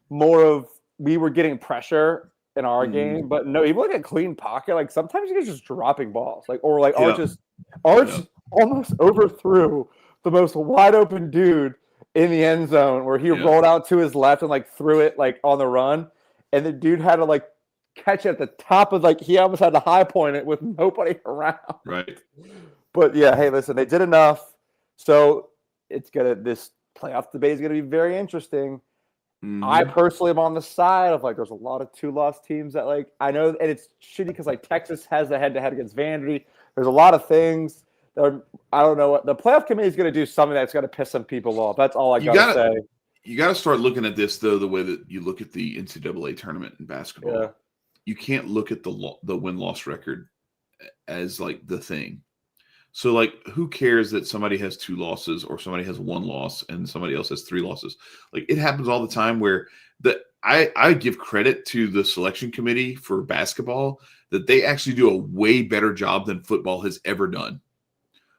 more of we were getting pressure in our game, but no, even like a clean pocket. Like sometimes you guys just dropping balls, like Arch almost overthrew the most wide open dude in the end zone where he rolled out to his left and like threw it like on the run, and the dude had to like catch it at the top of like he almost had to high point it with nobody around. Right. But yeah, hey, listen, they did enough. So this playoff debate is gonna be very interesting. I personally am on the side of like there's a lot of 2-loss teams that like I know, and it's shitty because like Texas has the head-to-head against Vandy. There's a lot of things that I don't know what the playoff committee is going to do. Something that's going to piss some people off. That's all I gotta say. You got to start looking at this though the way that you look at the NCAA tournament in basketball. Yeah. You can't look at the win-loss record as like the thing. So, like, who cares that somebody has 2 losses or somebody has 1 loss and somebody else has 3 losses? Like, it happens all the time where I give credit to the selection committee for basketball that they actually do a way better job than football has ever done.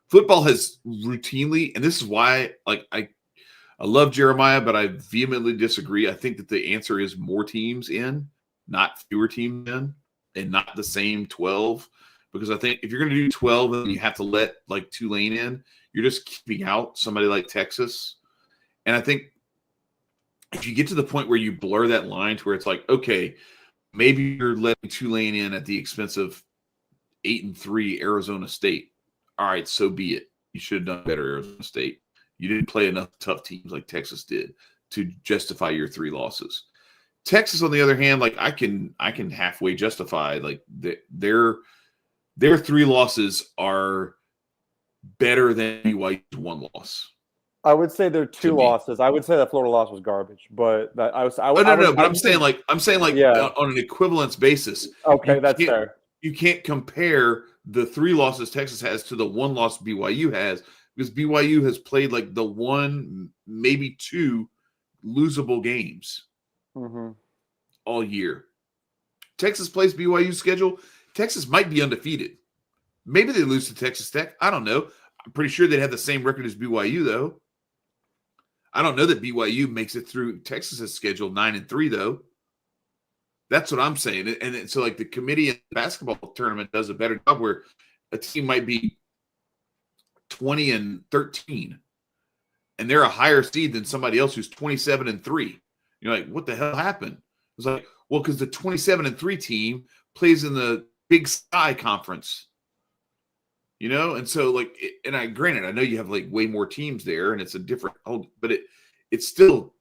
Football has routinely, and this is why, like, I love Jeremiah, but I vehemently disagree. I think that the answer is more teams in, not fewer teams in, and not the same 12. Because I think if you're going to do 12 and you have to let like Tulane in, you're just keeping out somebody like Texas. And I think if you get to the point where you blur that line to where it's like, okay, maybe you're letting Tulane in at the expense of 8-3 Arizona State. All right, so be it. You should have done better, Arizona State. You didn't play enough tough teams like Texas did to justify your 3 losses. Texas, on the other hand, like I can halfway justify like their 3 losses are better than BYU's 1 loss. I would say there are 2 losses. I would say that Florida loss was garbage, but that I'm saying like on an equivalence basis. Okay, that's fair. You can't compare the 3 losses Texas has to the 1 loss BYU has, because BYU has played like the 1, maybe 2 losable games all year. Texas plays BYU's schedule. Texas might be undefeated. Maybe they lose to Texas Tech. I don't know. I'm pretty sure they'd have the same record as BYU, though. I don't know that BYU makes it through Texas's schedule 9-3, though. That's what I'm saying. And so, like, the committee in the basketball tournament does a better job where a team might be 20-13, and they're a higher seed than somebody else who's 27-3. You're like, what the hell happened? It's like, well, because the 27-3 team plays in the Big Sky Conference. You know, and so like, granted, I know you have like way more teams there, and it's a different, but it still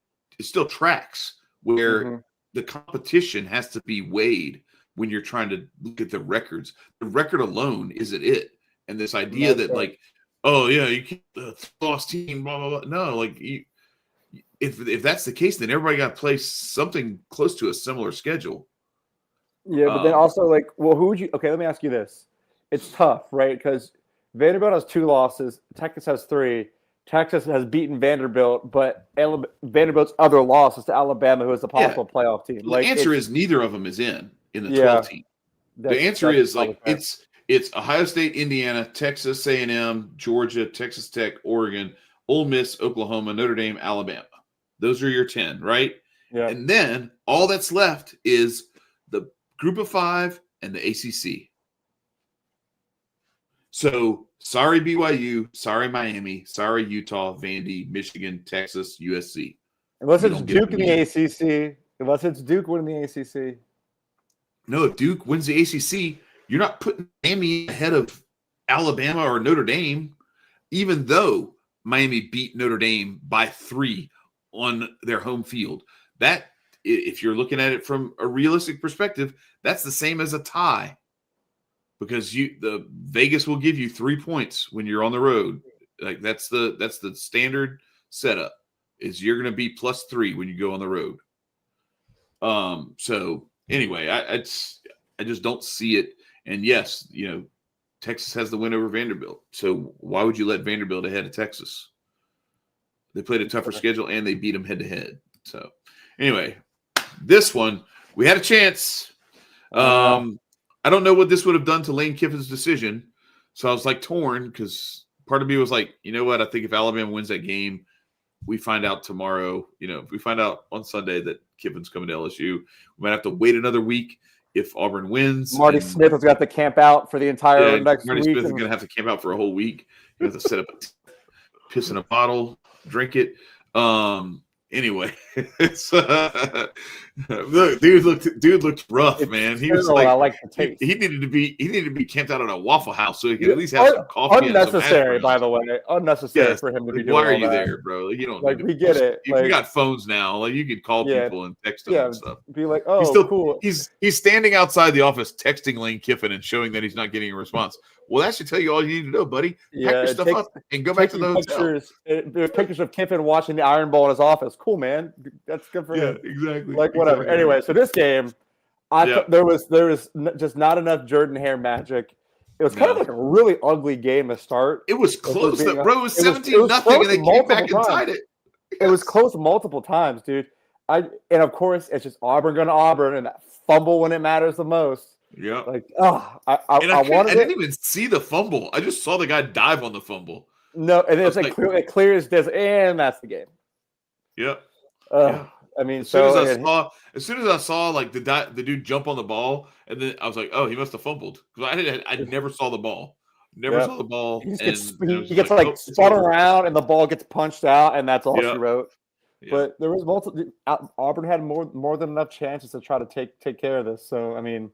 tracks where the competition has to be weighed when you're trying to look at the records. The record alone isn't it, and this idea that like, oh yeah, you can't lost team, blah blah blah. No, like if that's the case, then everybody got to play something close to a similar schedule. Yeah, but then also like, well, who would you? Okay, let me ask you this. It's tough, right? Because Vanderbilt has 2 losses. Texas has 3. Texas has beaten Vanderbilt, but Vanderbilt's other loss is to Alabama, who is a possible playoff team. Like, the answer is neither of them is in the 12 team. The answer is like it's Ohio State, Indiana, Texas A&M, Georgia, Texas Tech, Oregon, Ole Miss, Oklahoma, Notre Dame, Alabama. Those are your 10, right? Yeah. And then all that's left is the Group of 5 and the ACC. So, sorry BYU, sorry Miami, sorry Utah, Vandy, Michigan, Texas, USC. Unless it's Duke in the ACC. Unless it's Duke winning the ACC. No, if Duke wins the ACC, you're not putting Miami ahead of Alabama or Notre Dame, even though Miami beat Notre Dame by 3 on their home field. That, if you're looking at it from a realistic perspective, that's the same as a tie. Because the Vegas will give you 3 points when you're on the road. Like that's the standard setup. Is you're going to be +3 when you go on the road. So anyway, I just don't see it. And yes, you know, Texas has the win over Vanderbilt. So why would you let Vanderbilt ahead of Texas? They played a tougher schedule and they beat them head to head. So anyway, this one we had a chance. I don't know what this would have done to Lane Kiffin's decision. So I was like torn because part of me was like, you know what? I think if Alabama wins that game, we find out tomorrow, you know, if we find out on Sunday that Kiffin's coming to LSU, we might have to wait another week if Auburn wins. Marty Smith has got to camp out for the entire next Marty week. Smith is going to have to camp out for a whole week. He has to set up piss in a bottle, drink it. Anyway, it's look, dude looked rough, man. He was like, I like the taste. He needed to be camped out at a Waffle House so he could at least have some coffee. Unnecessary, by the way, unnecessary for him to be doing. Why are all you that. there, bro? Like, you don't like we get it. You got phones now, like you can call people and text them and stuff. Be like, oh, cool. He's standing outside the office texting Lane Kiffin and showing that he's not getting a response. Well, that should tell you all you need to know, buddy. Pack your stuff up and go back to the hotel. There's pictures of Kiffin watching the Iron Bowl in his office. Cool, man. That's good for him. Exactly. Like whatever. Exactly. Anyway, so this game, I thought there was just not enough Jordan Hare magic. It was kind of like a really ugly game to start. It was close, bro. It was 17-0, and they came back and tied it. It was close multiple times, dude. And of course, it's just Auburn going to Auburn, and that fumble when it matters the most. Yeah. Like, I didn't even see the fumble. I just saw the guy dive on the fumble. No, and it's like clear as this, and that's the game. Yeah. I mean, as soon as I saw like the dude jump on the ball, and then I was like, oh, he must have fumbled because I never saw the ball. Never saw the ball. He gets spun around, and the ball gets punched out, and that's all she wrote. But there was multiple. Auburn had more than enough chances to try to take care of this. So I mean,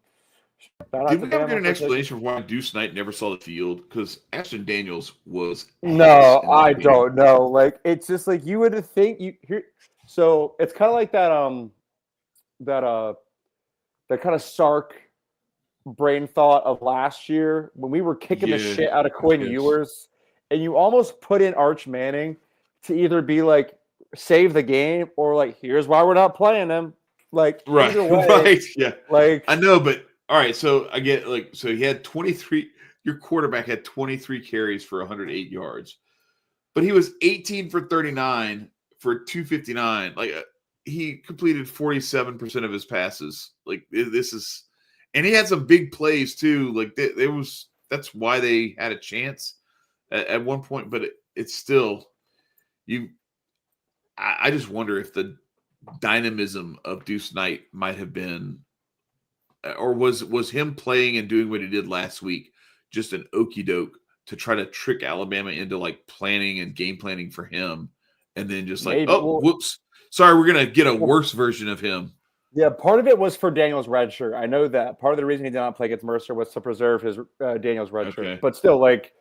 did we ever get an explanation for why Deuce Knight never saw the field? Because Ashton Daniels was. No, I don't know. Like it's just like you would think you here. So it's kind of like that kind of Sark brain thought of last year when we were kicking the shit out of Quinn Ewers, and you almost put in Arch Manning to either be like save the game or like here's why we're not playing him. Like either way, right, yeah. Like I know, but all right. So I get so he had 23. Your quarterback had 23 carries for 108 yards, but he was 18 for 39 for 259. Like he completed 47% of his passes. Like this is. And he had some big plays too. Like that's why they had a chance at one point. But it's still I just wonder if the dynamism of Deuce Knight might have been, or was him playing and doing what he did last week just an okey doke to try to trick Alabama into like planning and game planning for him, and then just like whoops, sorry, we're gonna get a worse version of him. Yeah, part of it was for Daniel's red shirt. I know that. Part of the reason he did not play against Mercer was to preserve his Daniel's red shirt. But still, like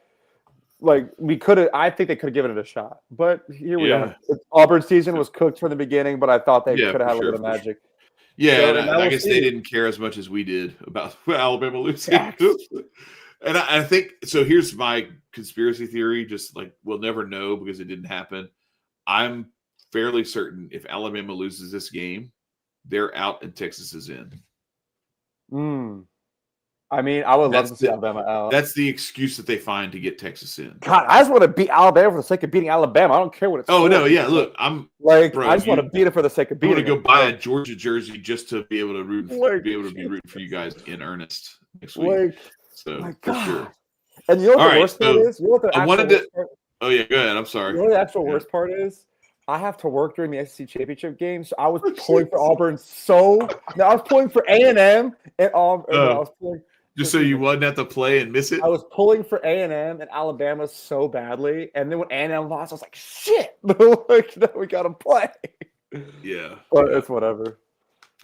we could have. I think they could have given it a shot. But here we are. Auburn's season was cooked from the beginning, but I thought they could have had a little bit of magic. Yeah, so, and I guess they didn't care as much as we did about Alabama losing. And I think so. Here's my conspiracy theory. Just like we'll never know because it didn't happen. I'm fairly certain if Alabama loses this game, they're out and Texas is in. I mean, I would love to see Alabama out. That's the excuse that they find to get Texas in. God, I just want to beat Alabama for the sake of beating Alabama. I don't care what it's. Oh no, yeah. Look, I'm like, I just want to beat it for the sake of beating. I'm going to go buy a Georgia jersey just to be able to be rooting for you guys in earnest next week. So my for God. sure. And you know what the worst part is? You know what the I wanted to. Oh yeah, go ahead. I'm sorry. You know what the actual worst part is? I have to work during the SEC championship game, so I was pulling for Auburn. I was pulling for A&M and Auburn. I was pulling just so you wouldn't have to play and miss it. I was pulling for A&M and Alabama so badly, and then when A&M lost, I was like, "Shit!" Like, no, we got to play. Yeah, but it's whatever.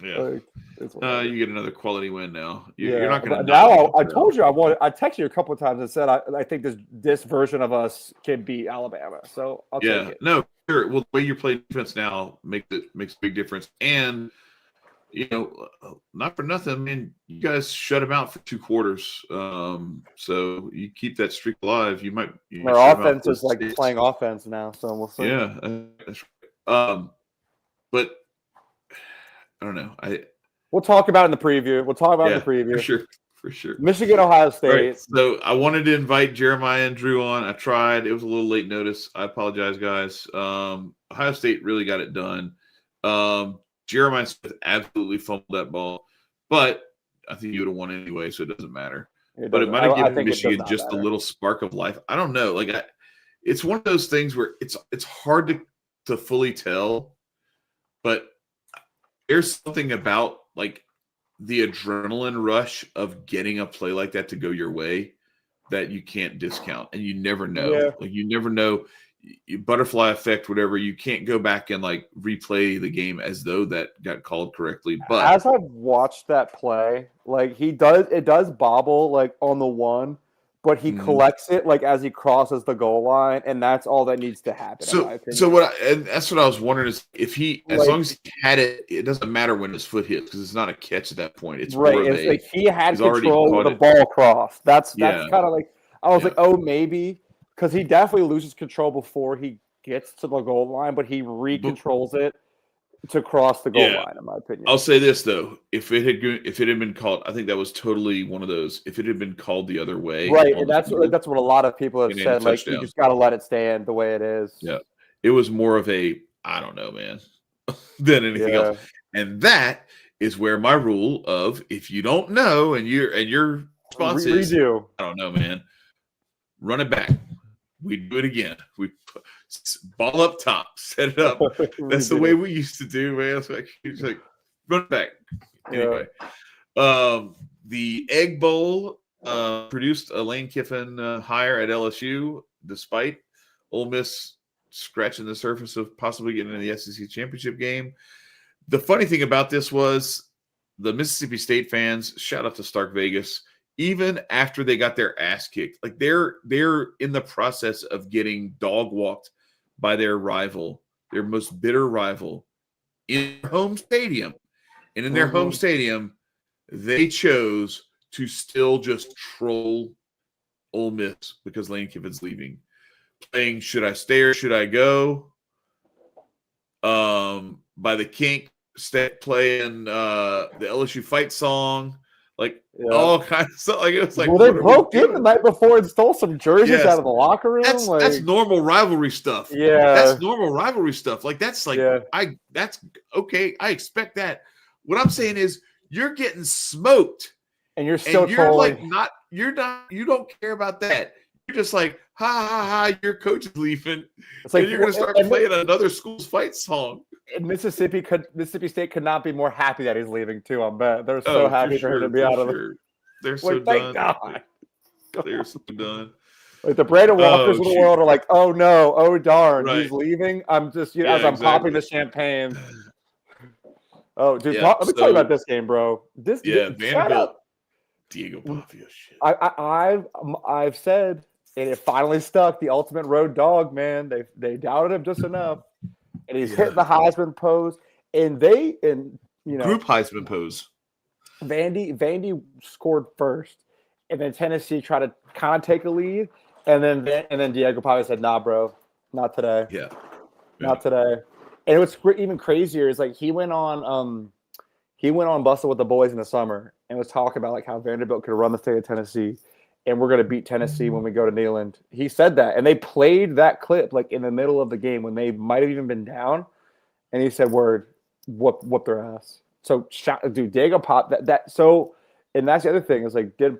Yeah, like, it's whatever. You get another quality win now. You're not going to. Now I told you I texted you a couple of times and said I think this version of us can beat Alabama. So I'll take it. No. Sure. Well, the way you're playing defense now makes a big difference. And, not for nothing, I mean, you guys shut them out for 2 quarters. So you keep that streak alive. Our offense is like playing offense now. So we'll see. Yeah. That's right. But I don't know. We'll talk about it in the preview. For sure. Michigan, Ohio State. Right. So I wanted to invite Jeremiah and Drew on. I tried. It was a little late notice. I apologize, guys. Ohio State really got it done. Jeremiah Smith absolutely fumbled that ball, but I think you would have won anyway, so it doesn't matter. But it might have given Michigan just a little spark of life. I don't know. Like it's one of those things where it's hard to fully tell, but there's something about like the adrenaline rush of getting a play like that to go your way that you can't discount, and you never know. Yeah. Like you never know, butterfly effect, whatever. You can't go back and like replay the game as though that got called correctly. But as I've watched that play, like it does bobble like on the one, but he collects it like as he crosses the goal line, and that's all that needs to happen. So that's what I was wondering is if he, as long as he had it, it doesn't matter when his foot hits because it's not a catch at that point. It's right. It's like he had control with the ball crossed. That's kind of like I was like, oh, maybe because he definitely loses control before he gets to the goal line, but he recontrols it to cross the goal line, in my opinion. I'll say this though: if it had been called, I think that was totally one of those. If it had been called the other way, right? And that's what a lot of people have said. Like you just got to let it stand the way it is. Yeah, it was more of a I don't know, man, than anything else. And that is where my rule of if you don't know and your response is I don't know, man, run it back. We do it again. We ball up top, set it up. That's the way we used to do, man. It's like run it back. Anyway, the Egg Bowl produced a Lane Kiffin hire at LSU, despite Ole Miss scratching the surface of possibly getting in the SEC championship game. The funny thing about this was the Mississippi State fans, shout out to Stark Vegas, even after they got their ass kicked, like they're in the process of getting dog walked by their rival, their most bitter rival, in their home stadium. And in their home stadium, they chose to still just troll Ole Miss because Lane Kiffin's leaving. Playing Should I Stay or Should I Go? By the Kink, playing the LSU fight song, like all kinds of stuff. Like it was like, well, they broke in the night before and stole some jerseys out of the locker room. That's normal rivalry stuff. Yeah, that's normal rivalry stuff. Like that's like that's okay. I expect that. What I'm saying is you're getting smoked, and you're still like you don't care about that. You're just like, ha ha ha, your coach is leaving. It's like, and you're gonna start playing another school's fight song. And Mississippi State could not be more happy that he's leaving too. I bet they're so happy for him to be out of it. They're so thank done. God. They're so done. Like the Brandon Walkers of the world are like, oh no, oh darn, he's leaving. I'm just as I'm popping the champagne. Oh, dude, let me tell you about this game, bro. Vanderbilt, Diego Pavia shit. I've said, and it finally stuck. The ultimate road dog, man. They doubted him just enough, and he's hitting the Heisman pose. And group Heisman pose. Vandy scored first, and then Tennessee tried to kind of take a lead, and then Diego Pavia said, "Nah, bro, not today. Not today." And what's even crazier is like he went on Bustle with the Boys in the summer and was talking about like how Vanderbilt could run the state of Tennessee, and we're going to beat Tennessee when we go to Neyland. He said that, and they played that clip like in the middle of the game when they might have even been down, and he said, "Word, whoop their ass." So, dude, Diego and that's the other thing is like, did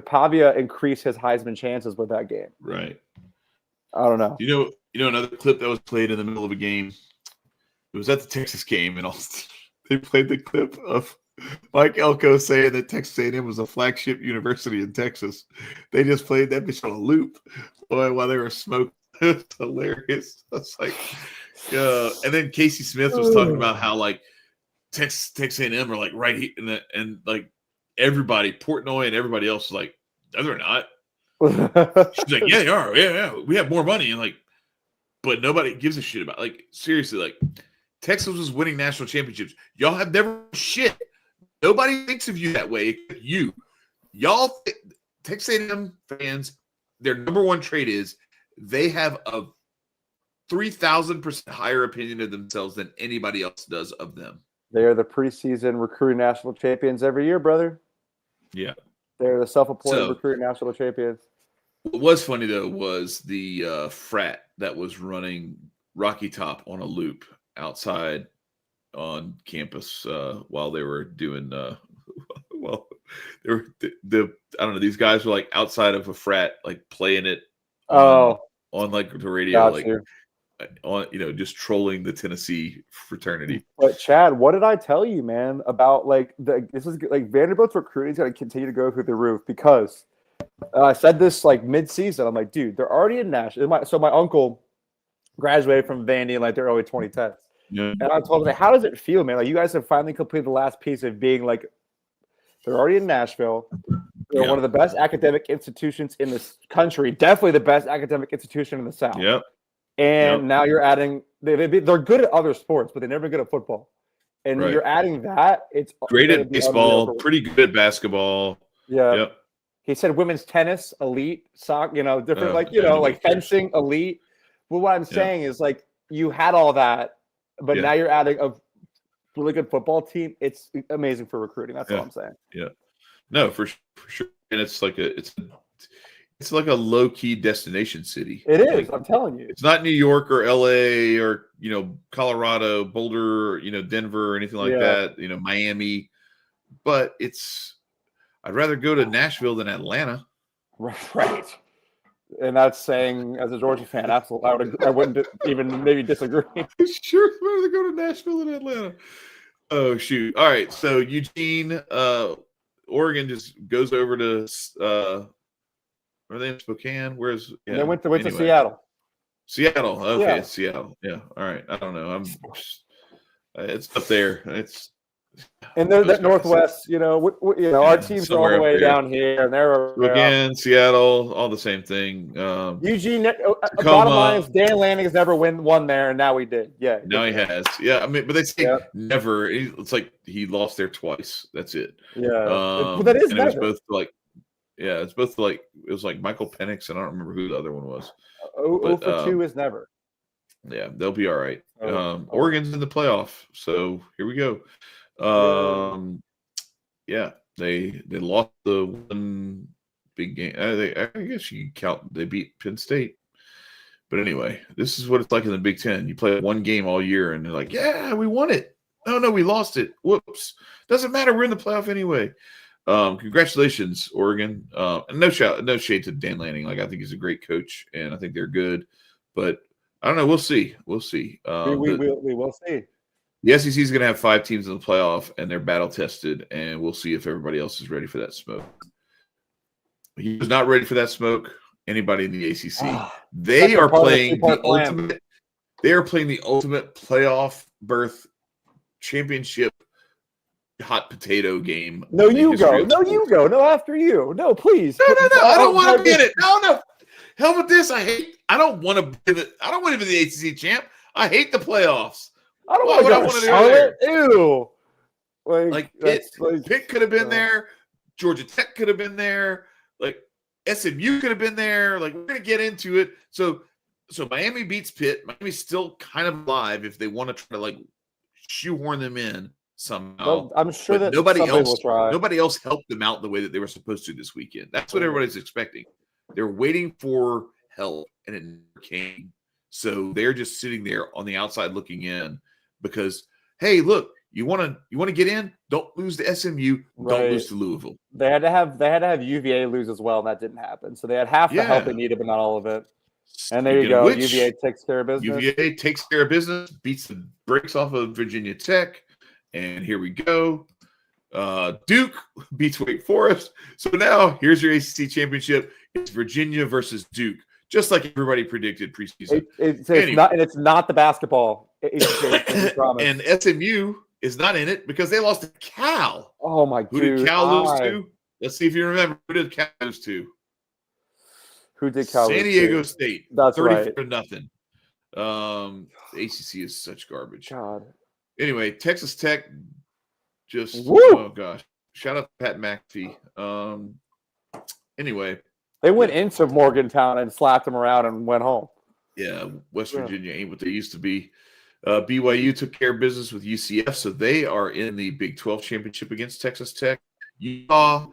Pavia increase his Heisman chances with that game? Right. I don't know. You know another clip that was played in the middle of a game. It was at the Texas game, and they played the clip of Mike Elko saying that Texas A&M was a flagship university in Texas. They just played that bitch on a loop while they were smoking. It's hilarious. That's like, and then Casey Smith was talking about how like Texas A&M are like right here, and like everybody, Portnoy and everybody else was like, no, they're not. She's like, yeah, they are. Yeah, we have more money, and like, but nobody gives a shit about. Like, seriously, like. Texas was winning national championships. Y'all have never shit. Nobody thinks of you that way. Y'all, Texas A&M fans, their number one trait is they have a 3,000% higher opinion of themselves than anybody else does of them. They are the preseason recruiting national champions every year, brother. Yeah. They're the self-appointed recruiting national champions. What was funny, though, was the frat that was running Rocky Top on a loop outside on campus while they were doing they were I don't know, these guys were like outside of a frat like playing it on like the radio on just trolling the Tennessee fraternity. But Chad, what did I tell you, man, about like this is like Vanderbilt's recruiting is going to continue to go through the roof because I said this like mid-season. I'm like, dude, they're already in Nashville. So my uncle graduated from Vandy in like the early 2010s. Yeah. And I told him, like, how does it feel, man? Like, you guys have finally completed the last piece of being like, they're already in Nashville. They're one of the best academic institutions in this country. Definitely the best academic institution in the South. Yep. And now you're adding, they're good at other sports, but they're never good at football. And you're adding that. It's great at baseball, pretty good at basketball. Yeah. Yep. He said women's tennis, elite, soccer, different, like fencing, elite. But what I'm saying is, like, you had all that. But now you're adding a really good football team. It's amazing for recruiting. That's all I'm saying. Yeah, no, for sure. And it's like a low key destination city. It is. Like, I'm telling you. It's not New York or LA or Colorado, Boulder, Denver or anything like that. Miami, but I'd rather go to Nashville than Atlanta. Right. And that's saying, as a Georgia fan, absolutely, I wouldn't even maybe disagree. Sure, I'd rather go to Nashville than Atlanta. Oh shoot! All right, so Eugene, Oregon just goes over to. Are they in Spokane? Where's? Yeah, they went to Seattle. Seattle. Okay, Yeah. it's Seattle. Yeah. All right. I don't know. It's up there. It's and they're that Northwest. Our teams are all the way down here, and they're again Seattle. All the same thing. Eugene. Bottom line is Dan Lanning has never won there, and now we did. Yeah. Now he has. Yeah. I mean, but they say never. It's like he lost there twice. That's it. Yeah. But that is never. It was both like. Yeah, it's both like it was like Michael Penix, and I don't remember who the other one was. 0 for 2 is never. Yeah, they'll be all right. Oregon's in the playoff, so here we go. Yeah, they lost the one big game. I guess you count they beat Penn State. But anyway, this is what it's like in the Big Ten. You play one game all year, and they're like, "Yeah, we won it." Oh no, we lost it. Whoops. Doesn't matter. We're in the playoff anyway. Congratulations, Oregon. And no shade to Dan Lanning. Like I think he's a great coach, and I think they're good. But I don't know. We'll see. We'll see. We will see. The SEC is going to have 5 teams in the playoff, and they're battle tested, and we'll see if everybody else is ready for that smoke. He was not ready for that smoke. Anybody in the ACC? They are playing the ultimate. They are playing the ultimate playoff berth championship hot potato game. No, you go. No, you go. No, after you. No, please. No. I don't want to be in it. No. Hell with this. I don't want to be the ACC champ. I hate the playoffs. I don't want to go to Charlotte. Ew. Pitt could have been there. Georgia Tech could have been there. Like SMU could have been there. Like we're gonna get into it. So Miami beats Pitt. Miami's still kind of alive if they want to try to like shoehorn them in somehow. Well, I'm sure that nobody else helped them out the way that they were supposed to this weekend. That's what everybody's expecting. They're waiting for help, and it never came. So they're just sitting there on the outside looking in because, hey, look, you want to get in? Don't lose to SMU. Right. Don't lose to Louisville. They had to have UVA lose as well, and that didn't happen. So they had half the help they needed, but not all of it. And there you go. UVA takes care of business. UVA takes care of business, beats the brakes off of Virginia Tech, and here we go. Duke beats Wake Forest. So now here's your ACC championship. It's Virginia versus Duke, just like everybody predicted preseason. It's not the basketball. And SMU is not in it because they lost to Cal. Oh my god! Who did Cal lose to? Let's see if you remember. Who did Cal lose to? Who did Cal lose to? San Diego State. That's 34-0. The ACC is such garbage. God. Anyway, Texas Tech just oh gosh. Shout out to Pat McAfee. Anyway. They went into Morgantown and slapped them around and went home. Yeah, West Virginia ain't what they used to be. BYU took care of business with UCF, so they are in the Big 12 championship against Texas Tech. Utah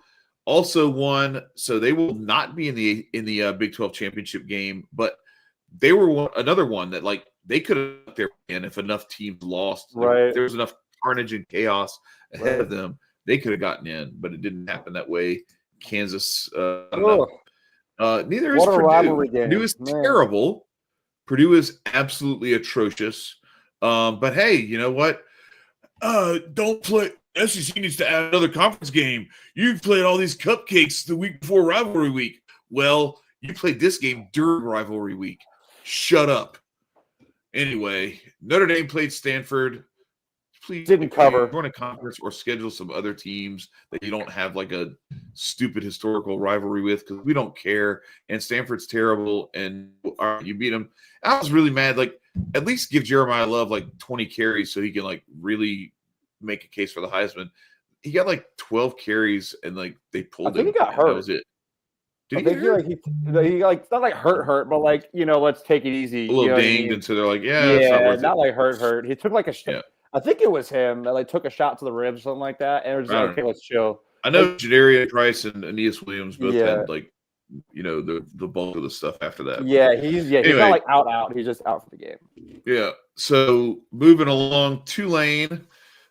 also won, so they will not be in the Big 12 championship game, but they were another one that like they could have got there in if enough teams lost. Right. There was enough carnage and chaos ahead of them. They could have gotten in, but it didn't happen that way. Kansas, neither is Purdue. Purdue is terrible. Purdue is absolutely atrocious. But hey, you know what? Don't play. SEC needs to add another conference game. You played all these cupcakes the week before rivalry week. Well, you played this game during rivalry week. Shut up. Anyway, Notre Dame played Stanford. Please didn't cover. Run a conference or schedule some other teams that you don't have like a stupid historical rivalry with because we don't care. And Stanford's terrible, and you beat them. I was really mad. Like, at least give Jeremiah Love like 20 carries so he can like really make a case for the Heisman. He got like 12 carries, and like they pulled him. I think he got hurt. That was it. Did he not like hurt, but like let's take it easy. A little dinged, and so they're like, not like hurt. He took like a shot. I think it was him that like took a shot to the ribs or something like that, and it was like, okay, let's chill. I know Jadaria Price and Aeneas Williams both had like the bulk of the stuff after that. Yeah, he's not like out. He's just out for the game. Yeah. So moving along, Tulane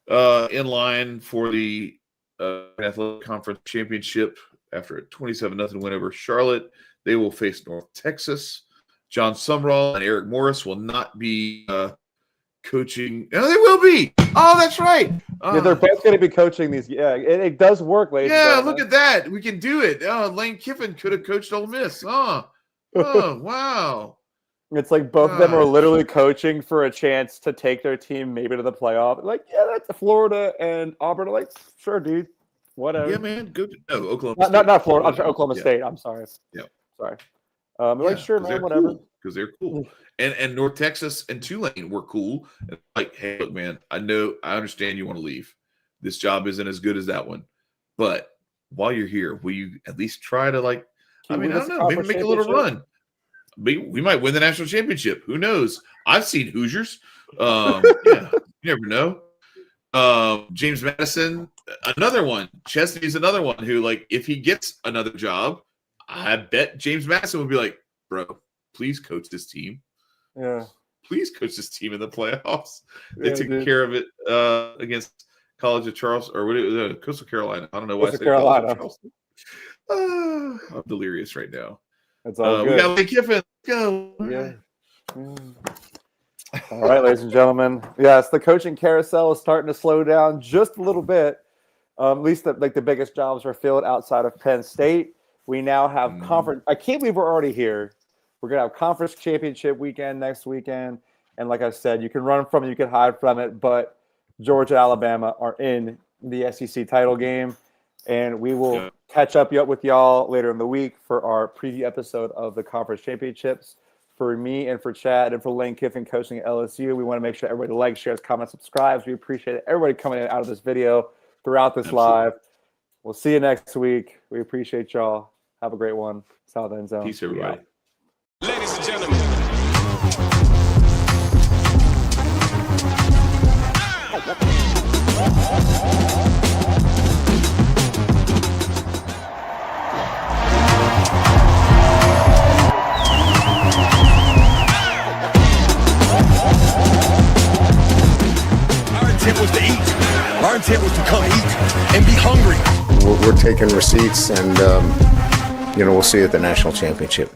in line for the Athletic Conference Championship after a 27-0 win over Charlotte. They will face North Texas. John Sumrall and Eric Morris will not be coaching. No, they will be. Oh, that's right. They're both going to be coaching these. Yeah, it does work, ladies. Yeah, look at that. We can do it. Lane Kiffin could have coached Ole Miss. Oh, wow. It's like both of them are literally coaching for a chance to take their team maybe to the playoff. Like, yeah, that's Florida and Auburn are like, sure, dude, whatever. Yeah, man. Good. No, Oklahoma. Not Florida. I'm sorry, Oklahoma State. I'm sorry. Yeah. Sorry. Like, sure, man, whatever. Because they're cool. And North Texas and Tulane were cool. Like, hey, look, man, I understand you want to leave. This job isn't as good as that one. But while you're here, will you at least try to, like, I don't know, maybe make a little run. We might win the national championship. Who knows? I've seen Hoosiers. Yeah, you never know. James Madison, another one. Chesney's another one who, like, if he gets another job, I bet James Madison would be like, bro, please coach this team. Yeah. Please coach this team in the playoffs. They took care of it against College of Charleston, or what it was, Coastal Carolina. I don't know why I said Carolina. I'm delirious right now. That's all good. We got Lane Kiffin. Let's go. Yeah. All right, ladies and gentlemen. Yes, the coaching carousel is starting to slow down just a little bit. At least the biggest jobs are filled outside of Penn State. We now have conference. I can't believe we're already here. We're gonna have conference championship weekend next weekend, and like I said, you can run from it, you can hide from it, but Georgia and Alabama are in the SEC title game, and we will catch up with y'all later in the week for our preview episode of the conference championships. For me and for Chad and for Lane Kiffin coaching at LSU, we want to make sure everybody likes, shares, comments, subscribes. We appreciate everybody coming in and out of this video throughout this live. We'll see you next week. We appreciate y'all. Have a great one. South End Zone. Peace, everybody. Ladies and gentlemen. Our intent was to eat. Our intent was to come eat and be hungry. We're taking receipts, and we'll see you at the national championship.